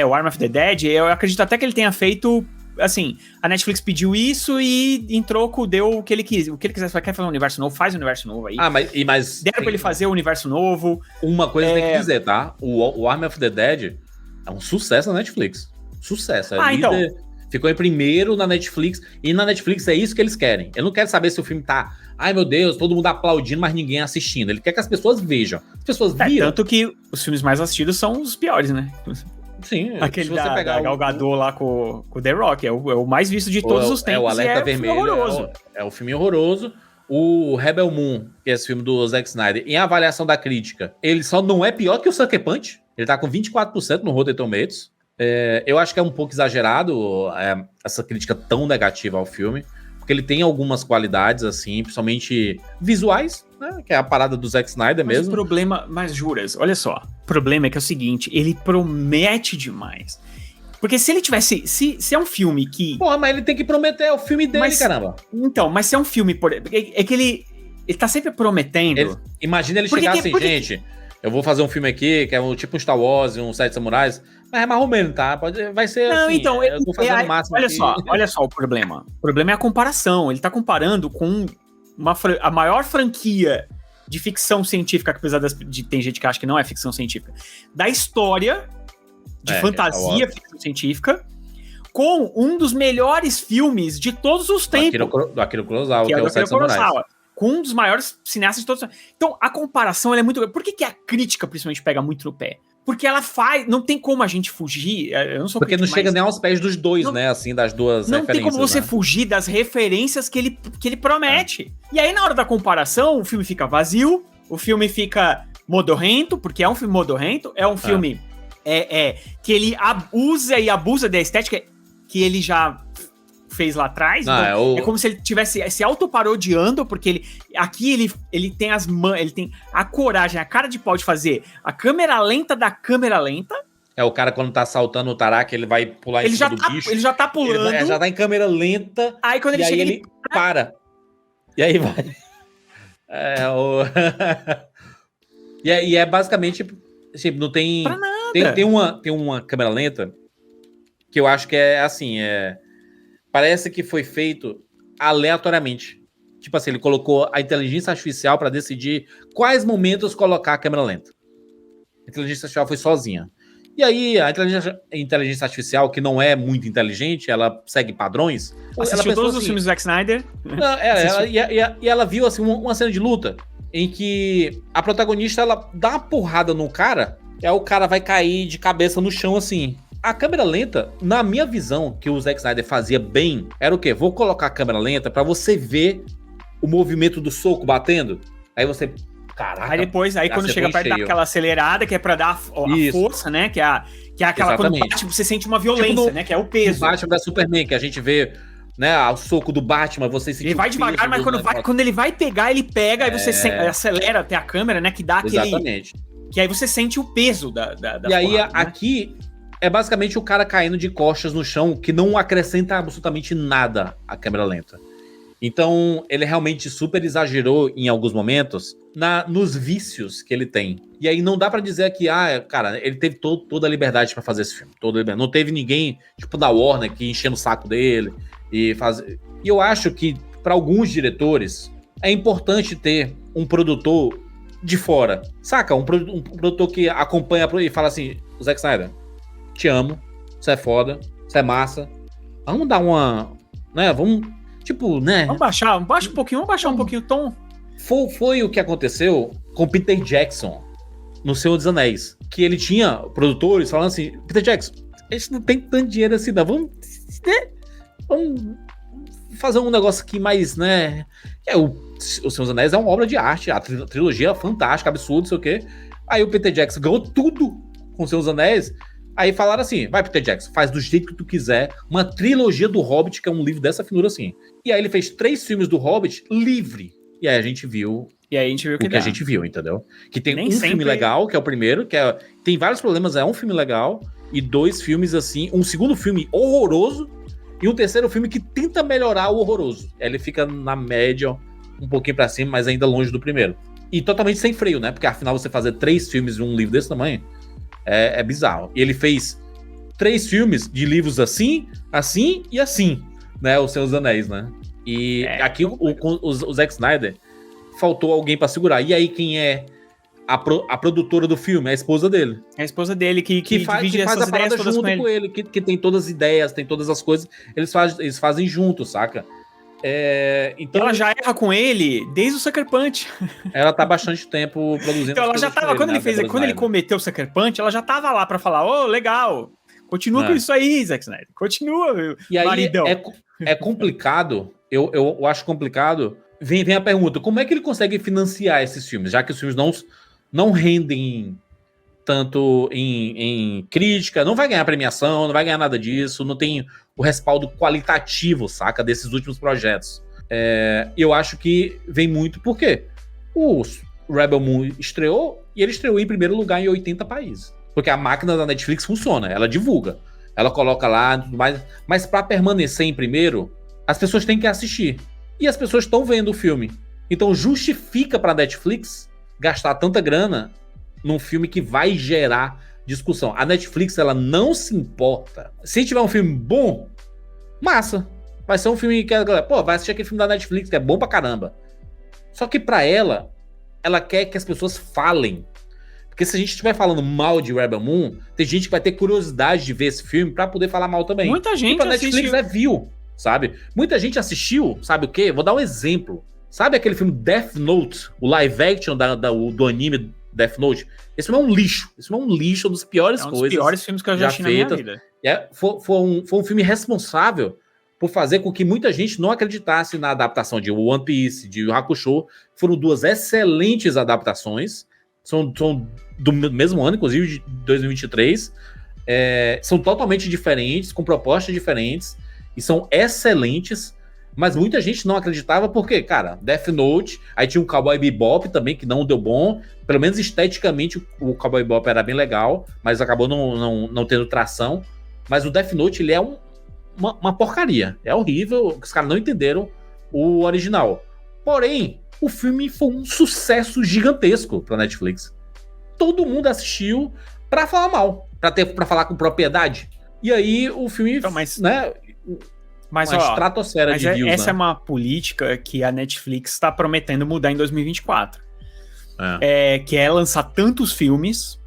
O Arm of the Dead. Eu acredito até que ele tenha feito assim, a Netflix pediu isso e em troco deu o que ele quis. O que ele quiser, quer fazer um universo novo, faz um universo novo aí. Mas deram pra ele fazer o universo novo. Uma coisa tem que dizer, tá? O Army of the Dead é um sucesso na Netflix. Sucesso. Então. Ficou em primeiro na Netflix. E na Netflix é isso que eles querem. Eu não quero saber se o filme tá... Ai, meu Deus, todo mundo aplaudindo, mas ninguém assistindo. Ele quer que as pessoas vejam. As pessoas viram. Tanto que os filmes mais assistidos são os piores, né? Sim. Aquele se você pegar da Gal Gadot lá com o The Rock. É o mais visto de todos os tempos. O Alerta Vermelho. Horroroso. É um filme horroroso. O Rebel Moon, que é esse filme do Zack Snyder, em avaliação da crítica, ele só não é pior que o Sucker Punch. Ele tá com 24% no Rotten Tomatoes. Eu acho que é um pouco exagerado essa crítica tão negativa ao filme, porque ele tem algumas qualidades, assim, principalmente visuais, né? Que é a parada do Zack Snyder mesmo. Mas o problema, mas juras, olha só, o problema é que é o seguinte, ele promete demais. Porque se ele tivesse, se é um filme que... Porra, mas ele tem que prometer, é o filme dele, caramba. Então, mas se é um filme, é que ele tá sempre prometendo... Imagina ele chegar assim, gente, eu vou fazer um filme aqui, que é tipo um Star Wars, um Sete Samurais, mas é mais ou menos, tá? Vai ser não, assim, então, eu vou fazer no máximo olha só o problema. O problema é a comparação. Ele tá comparando com a maior franquia de ficção científica, apesar de tem gente que acha que não é ficção científica, da história de fantasia, ficção científica, com um dos melhores filmes de todos os tempos. Do Akira Kurosawa, que é o Sete Samurais. Com um dos maiores cineastas de todos os tempos. Então, a comparação ela é muito grande. Por que a crítica, principalmente, pega muito no pé? Porque ela faz... Não tem como a gente fugir... Eu não sou porque não chega nem aos pés dos dois, não, né? Assim, das duas não referências. Não tem como você né? fugir das referências que ele promete. E aí, na hora da comparação, o filme fica vazio, o filme fica modorrento, porque é um filme modorrento, é um filme que ele usa e abusa da estética que ele já fez lá atrás. Então, é como se ele tivesse se autoparodiando, porque ele tem as mãos, ele tem a coragem, a cara de pau de fazer a câmera lenta da câmera lenta. O cara quando tá saltando o Taraki, ele vai pular em cima do bicho. Ele já tá pulando. Ele já tá em câmera lenta. Aí quando ele chega, ele para. E aí vai. E é basicamente, tipo, não tem... Pra nada. Tem uma câmera lenta que eu acho que é assim, parece que foi feito aleatoriamente. Tipo assim, ele colocou a inteligência artificial para decidir quais momentos colocar a câmera lenta. A inteligência artificial foi sozinha. E aí, a inteligência artificial, que não é muito inteligente, ela segue padrões. Assistiu todos os filmes do Zack Snyder? Não, ela viu assim, uma cena de luta em que a protagonista ela dá uma porrada no cara, o cara vai cair de cabeça no chão assim. A câmera lenta, na minha visão, que o Zack Snyder fazia bem, era o quê? Vou colocar a câmera lenta pra você ver o movimento do soco batendo. Aí você... Caraca. Aí depois, quando chega perto daquela acelerada, que é pra dar a força, né? Que é aquela quando bate, você sente uma violência, né? Que é o peso. O Batman da Superman, que a gente vê, né? O soco do Batman, você sente. Ele vai devagar, mas quando ele vai pegar, ele pega, aí você acelera até a câmera, né? Que dá aquele... Exatamente. Que aí você sente o peso da E aí, porrada, aqui... É basicamente o cara caindo de costas no chão, que não acrescenta absolutamente nada à câmera lenta. Então, ele realmente super exagerou em alguns momentos nos vícios que ele tem. E aí não dá pra dizer que, cara, ele teve toda a liberdade pra fazer esse filme. Não teve ninguém, tipo, da Warner, que enchendo o saco dele. E eu acho que, pra alguns diretores, é importante ter um produtor de fora. Saca? Um produtor que acompanha e fala assim, o Zack Snyder, te amo, você é foda, você é massa. Vamos dar uma... né, vamos... Tipo, né... Vamos baixar um pouquinho o tom. Foi o que aconteceu com Peter Jackson no Senhor dos Anéis. Que ele tinha produtores falando assim, Peter Jackson, a gente não tem tanto dinheiro assim, não. Vamos fazer um negócio aqui mais, né... O Senhor dos Anéis é uma obra de arte, a trilogia é fantástica, absurda, não sei o quê. Aí o Peter Jackson ganhou tudo com o Senhor dos Anéis. Aí falaram assim, vai Peter Jackson, faz do jeito que tu quiser, uma trilogia do Hobbit, que é um livro dessa finura assim. E aí ele fez 3 filmes do Hobbit livre. E aí a gente viu o que a gente viu, entendeu? Que tem filme legal, que é o primeiro, tem vários problemas, é um filme legal, e 2 filmes assim, um segundo filme horroroso, e um terceiro filme que tenta melhorar o horroroso. Aí ele fica na média, um pouquinho pra cima, mas ainda longe do primeiro. E totalmente sem freio, né? Porque afinal você fazer 3 filmes e um livro desse tamanho... É bizarro. E ele fez 3 filmes de livros assim, assim e assim, né? Os Seus Anéis, né? E aqui o Zack Snyder faltou alguém pra segurar. E aí quem é a produtora do filme? É a esposa dele. É a esposa dele que faz a parada junto com ele. Que tem todas as ideias, tem todas as coisas. Eles fazem juntos, saca? Então ela já erra com ele desde o Sucker Punch. Ela tá bastante tempo produzindo. Então ela já tava, quando ele cometeu o Sucker Punch, ela já tava lá pra falar, legal, continua com isso aí, Zack Snyder, continua, e aí maridão. É complicado, eu acho complicado, vem a pergunta, como é que ele consegue financiar esses filmes, já que os filmes não rendem tanto em crítica, não vai ganhar premiação, não vai ganhar nada disso, não tem o respaldo qualitativo, saca, desses últimos projetos. Eu acho que vem muito porque o Rebel Moon estreou e ele estreou em primeiro lugar em 80 países. Porque a máquina da Netflix funciona, ela divulga, ela coloca lá, mas para permanecer em primeiro, as pessoas têm que assistir. E as pessoas estão vendo o filme. Então justifica para a Netflix gastar tanta grana num filme que vai gerar discussão. A Netflix, ela não se importa. Se tiver um filme bom, massa. Vai ser um filme que a galera, vai assistir aquele filme da Netflix, que é bom pra caramba. Só que pra ela quer que as pessoas falem. Porque se a gente estiver falando mal de Rebel Moon, tem gente que vai ter curiosidade de ver esse filme pra poder falar mal também. Muita gente a Netflix viu, sabe? Muita gente assistiu, sabe o quê? Vou dar um exemplo. Sabe aquele filme Death Note, o live action do anime Death Note? Esse filme é um lixo. Esse filme é um lixo, uma das piores coisas. É um dos piores filmes que eu já assisti na minha vida. Foi um filme responsável por fazer com que muita gente não acreditasse na adaptação de One Piece, de Yu Hakusho. Foram 2 excelentes adaptações. São do mesmo ano, inclusive, de 2023. São totalmente diferentes, com propostas diferentes. E são excelentes. Mas muita gente não acreditava porque, cara, Death Note, aí tinha o Cowboy Bebop também, que não deu bom. Pelo menos esteticamente o Cowboy Bebop era bem legal, mas acabou não tendo tração. Mas o Death Note, ele é uma porcaria. É horrível, os caras não entenderam o original. Porém, o filme foi um sucesso gigantesco pra Netflix. Todo mundo assistiu pra falar mal, pra falar com propriedade. E aí o filme, então, né... Mas, uma estratosfera de views, essa é uma política que a Netflix está prometendo mudar em 2024. Que é lançar tantos filmes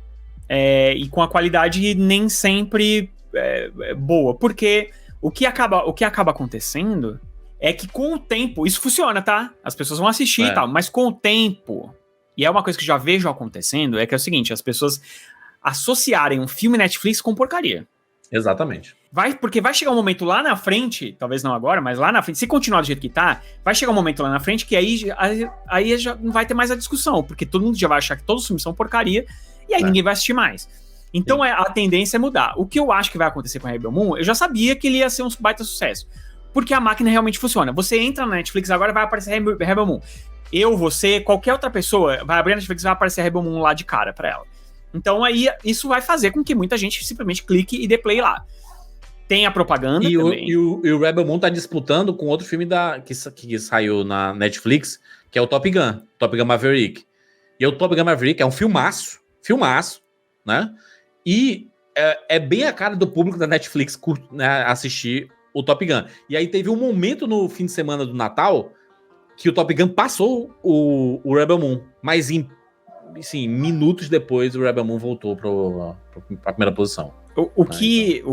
e com a qualidade nem sempre boa. Porque o que acaba acontecendo é que com o tempo, isso funciona, tá? As pessoas vão assistir e tal, mas com o tempo, e é uma coisa que já vejo acontecendo, é que é o seguinte, as pessoas associarem um filme Netflix com porcaria. Exatamente. Porque vai chegar um momento lá na frente, talvez não agora, mas lá na frente, se continuar do jeito que tá, vai chegar um momento lá na frente que aí já não vai ter mais a discussão, porque todo mundo já vai achar que todos os filmes são porcaria, e aí ninguém vai assistir mais. Então a tendência é mudar. O que eu acho que vai acontecer com a Rebel Moon, eu já sabia que ele ia ser um baita sucesso, porque a máquina realmente funciona. Você entra na Netflix agora, vai aparecer Rebel Moon. Você, qualquer outra pessoa, vai abrir a Netflix e vai aparecer Rebel Moon lá de cara pra ela. Então aí isso vai fazer com que muita gente simplesmente clique e dê play lá. Tem a propaganda também. E o Rebel Moon tá disputando com outro filme que saiu na Netflix, que é o Top Gun Maverick. E o Top Gun Maverick é um filmaço, né? E é bem a cara do público da Netflix, né, assistir o Top Gun. E aí teve um momento no fim de semana do Natal que o Top Gun passou o Rebel Moon, mas minutos depois o Rebel Moon voltou pra primeira posição. O que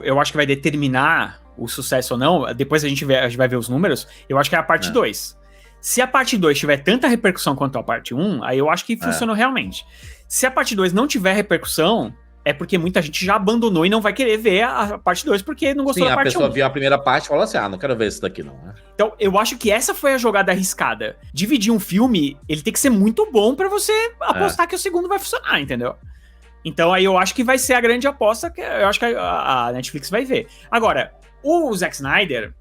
eu acho que vai determinar o sucesso ou não, depois a gente vai ver os números, eu acho que é a parte 2. Se a parte 2 tiver tanta repercussão quanto a parte 1, aí eu acho que funcionou realmente. Se a parte 2 não tiver repercussão, é porque muita gente já abandonou e não vai querer ver a parte 2 porque não gostou da parte 1. A pessoa viu a primeira parte e falou assim, não quero ver isso daqui não. Então, eu acho que essa foi a jogada arriscada. Dividir um filme, ele tem que ser muito bom pra você apostar que o segundo vai funcionar, entendeu? Então aí eu acho que vai ser a grande aposta que eu acho que a Netflix vai ver. Agora, o Zack Snyder,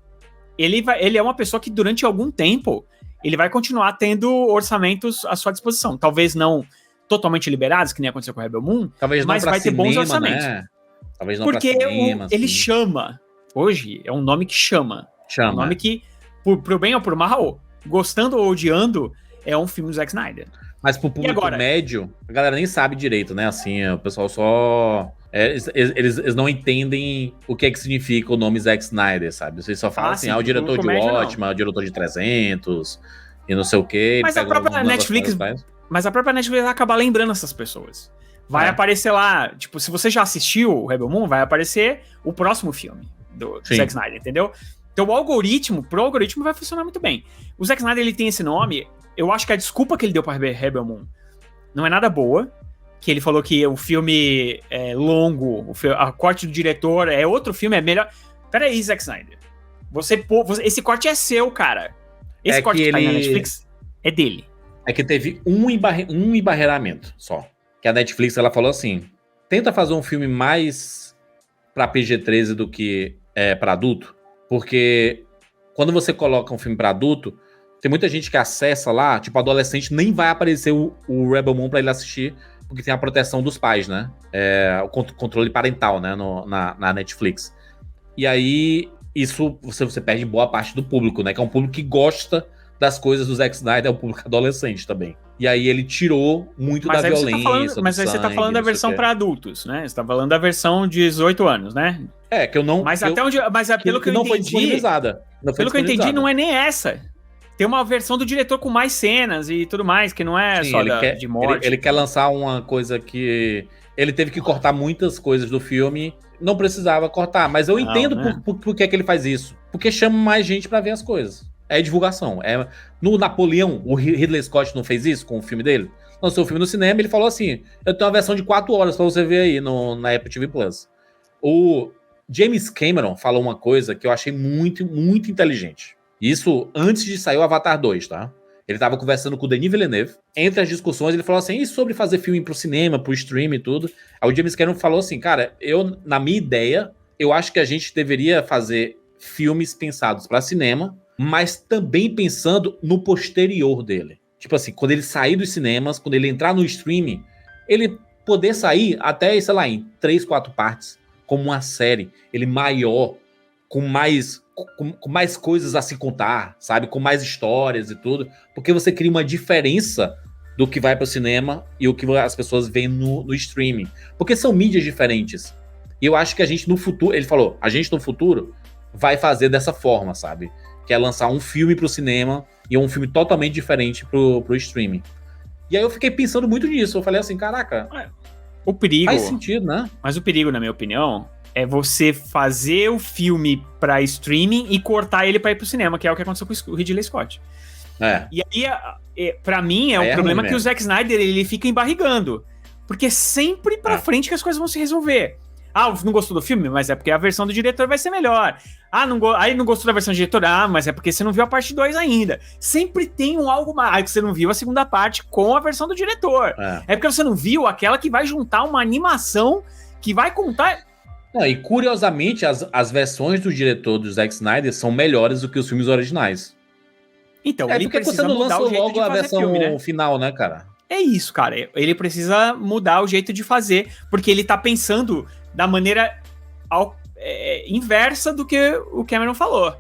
ele é uma pessoa que durante algum tempo, ele vai continuar tendo orçamentos à sua disposição. Talvez não totalmente liberados, que nem aconteceu com o Rebel Moon, talvez não, mas vai ter bons orçamentos. Né? Talvez não porque pra cinema, ele chama, hoje é um nome que chama. É um nome que, pro bem ou por mal, gostando ou odiando, é um filme do Zack Snyder. Mas pro público médio, a galera nem sabe direito, né? Assim, o pessoal só Eles não entendem o que é que significa o nome Zack Snyder, sabe? Vocês só falam assim, o diretor de Watchmen, o diretor de 300 e não sei o quê. Mas a própria Netflix vai acabar lembrando essas pessoas. Vai aparecer lá, tipo, se você já assistiu o Rebel Moon, vai aparecer o próximo filme do Zack Snyder, entendeu? Então pro algoritmo vai funcionar muito bem. O Zack Snyder, ele tem esse nome, eu acho que a desculpa que ele deu pra Rebel Moon não é nada boa, que ele falou que o filme é longo, a corte do diretor é outro filme, é melhor... Peraí, Zack Snyder. Esse corte é seu, cara. Esse corte que tá aí na Netflix é dele. É que teve um embarreiramento só. Que a Netflix, ela falou assim, tenta fazer um filme mais pra PG-13 do que pra adulto, porque quando você coloca um filme pra adulto, tem muita gente que acessa lá, tipo, adolescente, nem vai aparecer o Rebel Moon pra ele assistir, porque tem a proteção dos pais, né? O controle parental, né? Na Netflix. E aí, isso você perde boa parte do público, né? Que é um público que gosta das coisas do Zack Snyder, é o público adolescente também. E aí ele tirou muito da violência. Mas aí você tá falando da versão pra adultos, né? Você tá falando da versão de 18 anos, né? Que eu não... Mas até onde... Mas pelo que eu não entendi... foi disponibilizada. Pelo que eu entendi, não é nem essa. Tem uma versão do diretor com mais cenas e tudo mais, que não é só de morte. Ele quer lançar uma coisa que... Ele teve que cortar muitas coisas do filme. Não precisava cortar, mas eu entendo por que ele faz isso. Porque chama mais gente pra ver as coisas. É divulgação. No Napoleão, o Ridley Scott não fez isso com o filme dele? Lançou o filme no cinema, ele falou assim, eu tenho uma versão de 4 horas pra você ver aí na Apple TV+. O James Cameron falou uma coisa que eu achei muito, muito inteligente. Isso antes de sair o Avatar 2, tá? Ele tava conversando com o Denis Villeneuve. Entre as discussões, ele falou assim, e sobre fazer filme pro cinema, pro stream e tudo? Aí o James Cameron falou assim, cara, na minha ideia, eu acho que a gente deveria fazer filmes pensados pra cinema, mas também pensando no posterior dele. Tipo assim, quando ele sair dos cinemas, quando ele entrar no streaming, ele poder sair até, sei lá, em 3, 4 partes, como uma série, ele maior, com mais coisas a se contar, sabe? Com mais histórias e tudo, porque você cria uma diferença do que vai pro cinema e o que as pessoas veem no streaming. Porque são mídias diferentes. E eu acho que a gente no futuro, ele falou, a gente no futuro vai fazer dessa forma, sabe? Que é lançar um filme pro cinema e um filme totalmente diferente pro streaming. E aí eu fiquei pensando muito nisso. Eu falei assim, caraca, o perigo, faz sentido, né? Mas o perigo, na minha opinião, é você fazer o filme pra streaming e cortar ele pra ir pro cinema, que é o que aconteceu com o Ridley Scott. E aí, pra mim, o problema que o Zack Snyder, ele fica embarrigando. Porque é sempre pra frente que as coisas vão se resolver. Não gostou do filme? Mas é porque a versão do diretor vai ser melhor. Aí não gostou da versão do diretor? Mas é porque você não viu a parte 2 ainda. Sempre tem algo mais. Que você não viu a segunda parte com a versão do diretor. É porque você não viu aquela que vai juntar uma animação que vai contar... E curiosamente, as versões do diretor do Zack Snyder são melhores do que os filmes originais. Então, ele porque você não lança logo a versão filme, né? Final, né, cara? É isso, cara. Ele precisa mudar o jeito de fazer, porque ele tá pensando da maneira inversa do que o Cameron falou.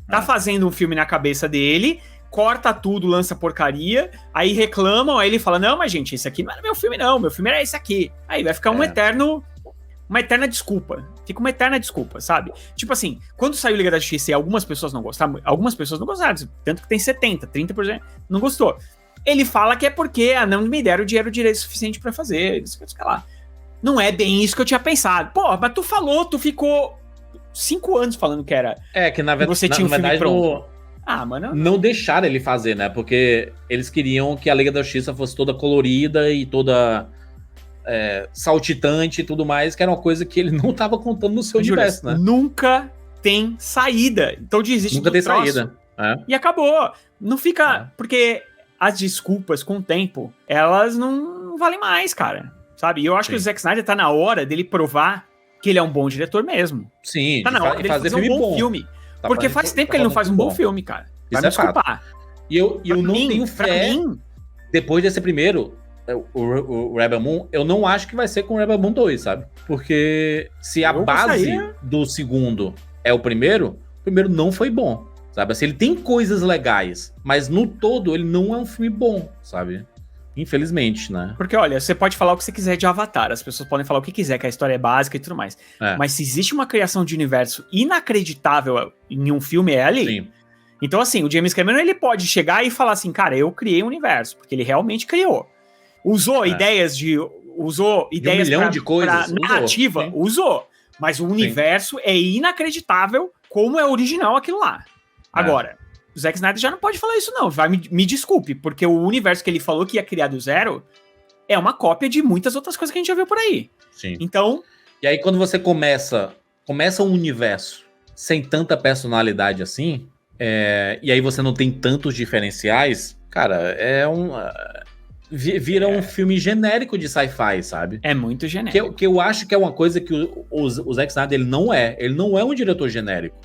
Tá fazendo um filme na cabeça dele, corta tudo, lança porcaria, aí reclamam, aí ele fala, não, mas gente, esse aqui não era meu filme não, meu filme era esse aqui. Aí vai ficar uma eterna desculpa. Fica uma eterna desculpa, sabe? Tipo assim, quando saiu Liga da Justiça e algumas pessoas não gostaram, tanto que tem 70%, 30% não gostou. Ele fala que é porque não me deram dinheiro suficiente pra fazer, isso que lá. Não é bem isso que eu tinha pensado. Pô, mas tu ficou 5 anos falando que era... que na verdade, você tinha um filme pronto. Mano... Não deixaram ele fazer, né? Porque eles queriam que a Liga da Justiça fosse toda colorida e toda saltitante e tudo mais, que era uma coisa que ele não tava contando no seu universo, né? Nunca tem saída. Então desiste nunca tem saída. E acabou. Não fica... Porque as desculpas, com o tempo, elas não valem mais, cara. Sabe? E eu acho que o Zack Snyder tá na hora dele provar que ele é um bom diretor mesmo. Sim, tá na hora dele fazer um bom filme. Porque faz tempo que ele não faz um bom filme, cara. Vai me desculpar. E eu não tenho fé. Depois desse primeiro, o Rebel Moon, eu não acho que vai ser com o Rebel Moon 2, sabe? Porque se a base do segundo é o primeiro não foi bom, sabe? Assim, ele tem coisas legais, mas no todo ele não é um filme bom, sabe? Infelizmente, né? Porque, olha, você pode falar o que você quiser de Avatar, as pessoas podem falar o que quiser, que a história é básica e tudo mais. Mas se existe uma criação de universo inacreditável em um filme, é ali. Sim. Então, assim, o James Cameron, ele pode chegar e falar assim, cara, eu criei um universo, porque ele realmente criou. Usou ideias de milhão de coisas, pra narrativa, usou. Mas o universo é inacreditável como é original aquilo lá. Agora, o Zack Snyder já não pode falar isso não, me desculpe, porque o universo que ele falou que ia criar do zero é uma cópia de muitas outras coisas que a gente já viu por aí. Sim. Então... E aí quando você começa um universo sem tanta personalidade assim, e aí você não tem tantos diferenciais, cara, vira um filme genérico de sci-fi, sabe? É muito genérico. Que eu acho que é uma coisa que o Zack Snyder ele não é um diretor genérico,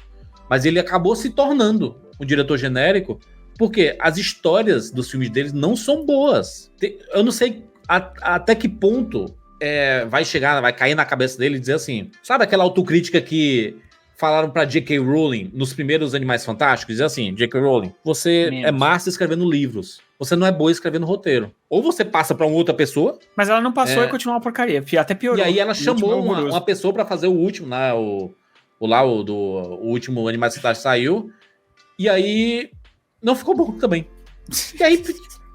mas ele acabou se tornando um diretor genérico, porque as histórias dos filmes dele não são boas. Eu não sei até que ponto vai cair na cabeça dele e dizer assim, sabe aquela autocrítica que falaram pra J.K. Rowling nos primeiros Animais Fantásticos? Dizer assim, J.K. Rowling, você é massa escrevendo livros, você não é boa escrevendo roteiro. Ou você passa pra uma outra pessoa... Mas ela não passou e continuou uma porcaria, até piorou. E aí ela chamou uma pessoa pra fazer o último, né, o último Animais Fantásticos saiu, e aí não ficou bom também. E aí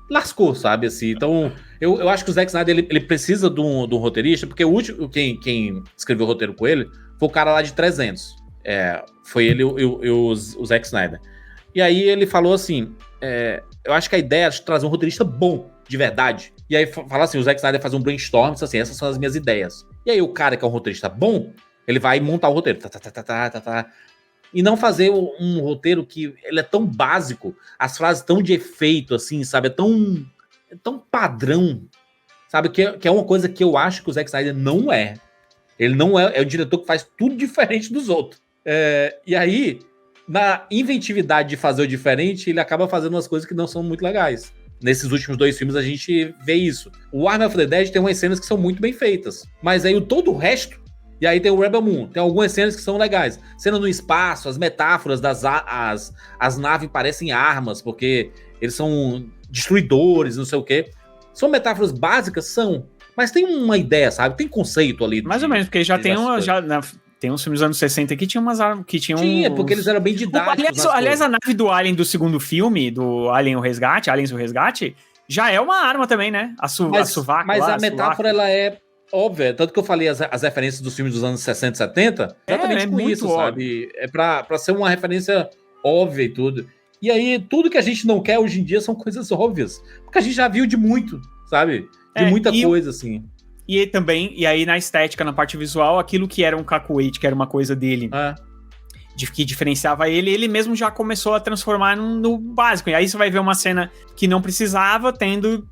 lascou, sabe, assim. Então, eu acho que o Zack Snyder, ele precisa de um roteirista, porque quem escreveu o roteiro com ele foi o cara lá de 300. Foi ele e o Zack Snyder. E aí ele falou assim, eu acho que a ideia é de trazer um roteirista bom, de verdade. E aí fala assim, o Zack Snyder faz um brainstorm, assim, essas são as minhas ideias. E aí o cara que é um roteirista bom, ele vai montar o roteiro. E não fazer um roteiro que ele é tão básico, as frases tão de efeito, assim, sabe? É tão padrão, sabe? Que é uma coisa que eu acho que o Zack Snyder não é. Ele não é o diretor que faz tudo diferente dos outros. E aí, na inventividade de fazer o diferente, ele acaba fazendo umas coisas que não são muito legais. Nesses últimos 2 filmes a gente vê isso. O Army of the Dead tem umas cenas que são muito bem feitas, mas aí todo o resto... E aí tem o Rebel Moon, tem algumas cenas que são legais. Cena no espaço, as metáforas as naves parecem armas, porque eles são destruidores, não sei o quê. São metáforas básicas? São. Mas tem uma ideia, sabe? Tem conceito ali. Mais ou menos, porque já tem tem uns filmes dos anos 60 que tinham umas armas que tinham... Tinha, porque eles eram bem didáticos. Aliás, a nave do Alien do segundo filme, do Alien o Resgate, Aliens o Resgate, já é uma arma também, né? A sovaco. Mas a metáfora, ela é... óbvio, tanto que eu falei as referências dos filmes dos anos 60 e 70, exatamente com isso, óbvio. Sabe? É pra ser uma referência óbvia e tudo. E aí, tudo que a gente não quer hoje em dia são coisas óbvias. Porque a gente já viu de muito, sabe? De muita coisa, assim. E também, e aí na estética, na parte visual, aquilo que era um cacuete, que era uma coisa dele, que diferenciava ele mesmo já começou a transformar no básico. E aí você vai ver uma cena que não precisava, tendo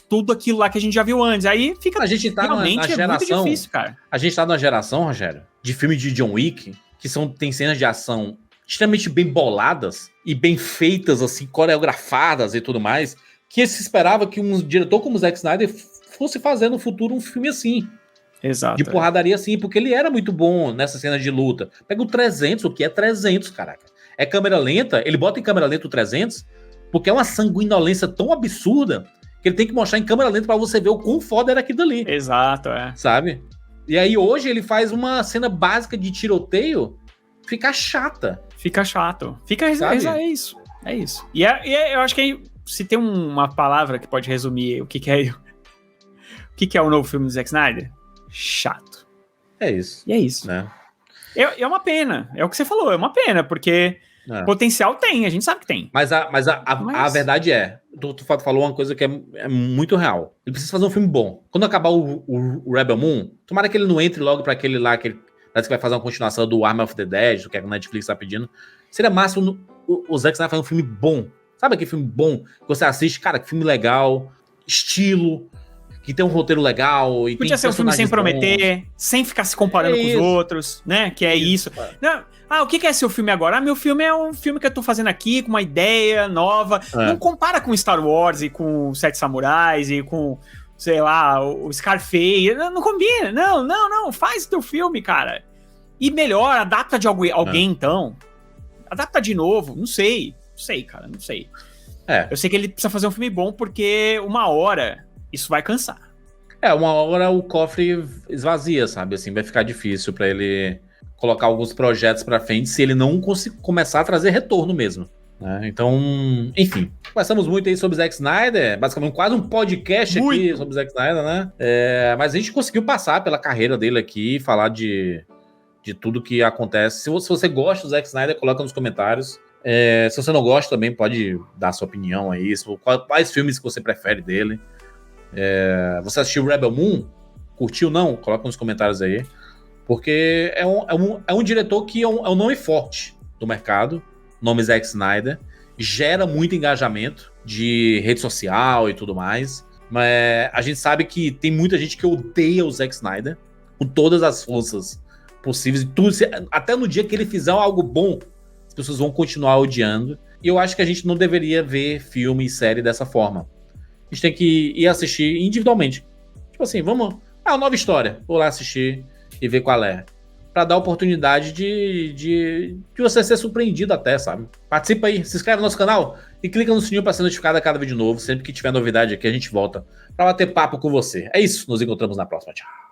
tudo aquilo lá que a gente já viu antes. Aí fica... A gente tá realmente na geração, muito difícil, cara. A gente tá numa geração, Rogério, de filme de John Wick, que tem cenas de ação extremamente bem boladas e bem feitas, assim, coreografadas e tudo mais, que se esperava que um diretor como o Zack Snyder fosse fazer no futuro um filme assim. Exato. De porradaria assim, porque ele era muito bom nessas cenas de luta. Pega o 300, o que é 300, caraca? É câmera lenta, ele bota em câmera lenta o 300... porque é uma sanguinolência tão absurda que ele tem que mostrar em câmera lenta pra você ver o quão foda era aquilo ali. Exato, Sabe? E aí hoje ele faz uma cena básica de tiroteio ficar chata. Fica chato. É isso. É isso. E eu acho que se tem uma palavra que pode resumir o que é o novo filme do Zack Snyder, chato. É isso. E é isso. Né? É uma pena. É o que você falou, é uma pena, porque... potencial tem, a gente sabe que tem. Mas a verdade é, tu falou uma coisa que é muito real. Ele precisa fazer um filme bom. Quando acabar o Rebel Moon, tomara que ele não entre logo pra aquele lá, que parece que vai fazer uma continuação do Army of the Dead, que a Netflix tá pedindo. Seria massa o Zack Snyder fazer um filme bom. Sabe aquele filme bom que você assiste? Cara, que filme legal, estilo, que tem um roteiro legal. E podia ser um filme sem prometer, sem ficar se comparando com os outros, né? Que é isso. Não... o que é seu filme agora? Meu filme é um filme que eu tô fazendo aqui, com uma ideia nova. Não compara com Star Wars e com Sete Samurais e com, sei lá, o Scarface. Não combina. Não. Faz o teu filme, cara. E melhor, adapta de alguém então. Adapta de novo. Não sei, cara. Não sei. Eu sei que ele precisa fazer um filme bom, porque uma hora isso vai cansar. Uma hora o cofre esvazia, sabe? Assim, vai ficar difícil pra ele colocar alguns projetos pra frente se ele não começar a trazer retorno mesmo. Né? Então, enfim, conversamos muito aí sobre Zack Snyder, basicamente quase um podcast aqui sobre Zack Snyder, né? Mas a gente conseguiu passar pela carreira dele aqui, falar de tudo que acontece. Se você gosta do Zack Snyder, coloca nos comentários. Se você não gosta também, pode dar sua opinião aí, quais filmes que você prefere dele. Você assistiu Rebel Moon? Curtiu não? Coloca nos comentários aí. Porque é um diretor que é um nome forte do mercado. Nome Zack Snyder, gera muito engajamento de rede social e tudo mais, mas a gente sabe que tem muita gente que odeia o Zack Snyder com todas as forças possíveis, até no dia que ele fizer algo bom, as pessoas vão continuar odiando, e eu acho que a gente não deveria ver filme e série dessa forma. A gente tem que ir assistir individualmente. Tipo assim, vamos... uma nova história, vou lá assistir e ver qual é. Pra dar a oportunidade de você ser surpreendido até, sabe? Participa aí, se inscreve no nosso canal e clica no sininho pra ser notificado a cada vídeo novo. Sempre que tiver novidade aqui, a gente volta pra bater papo com você. É isso, nos encontramos na próxima. Tchau.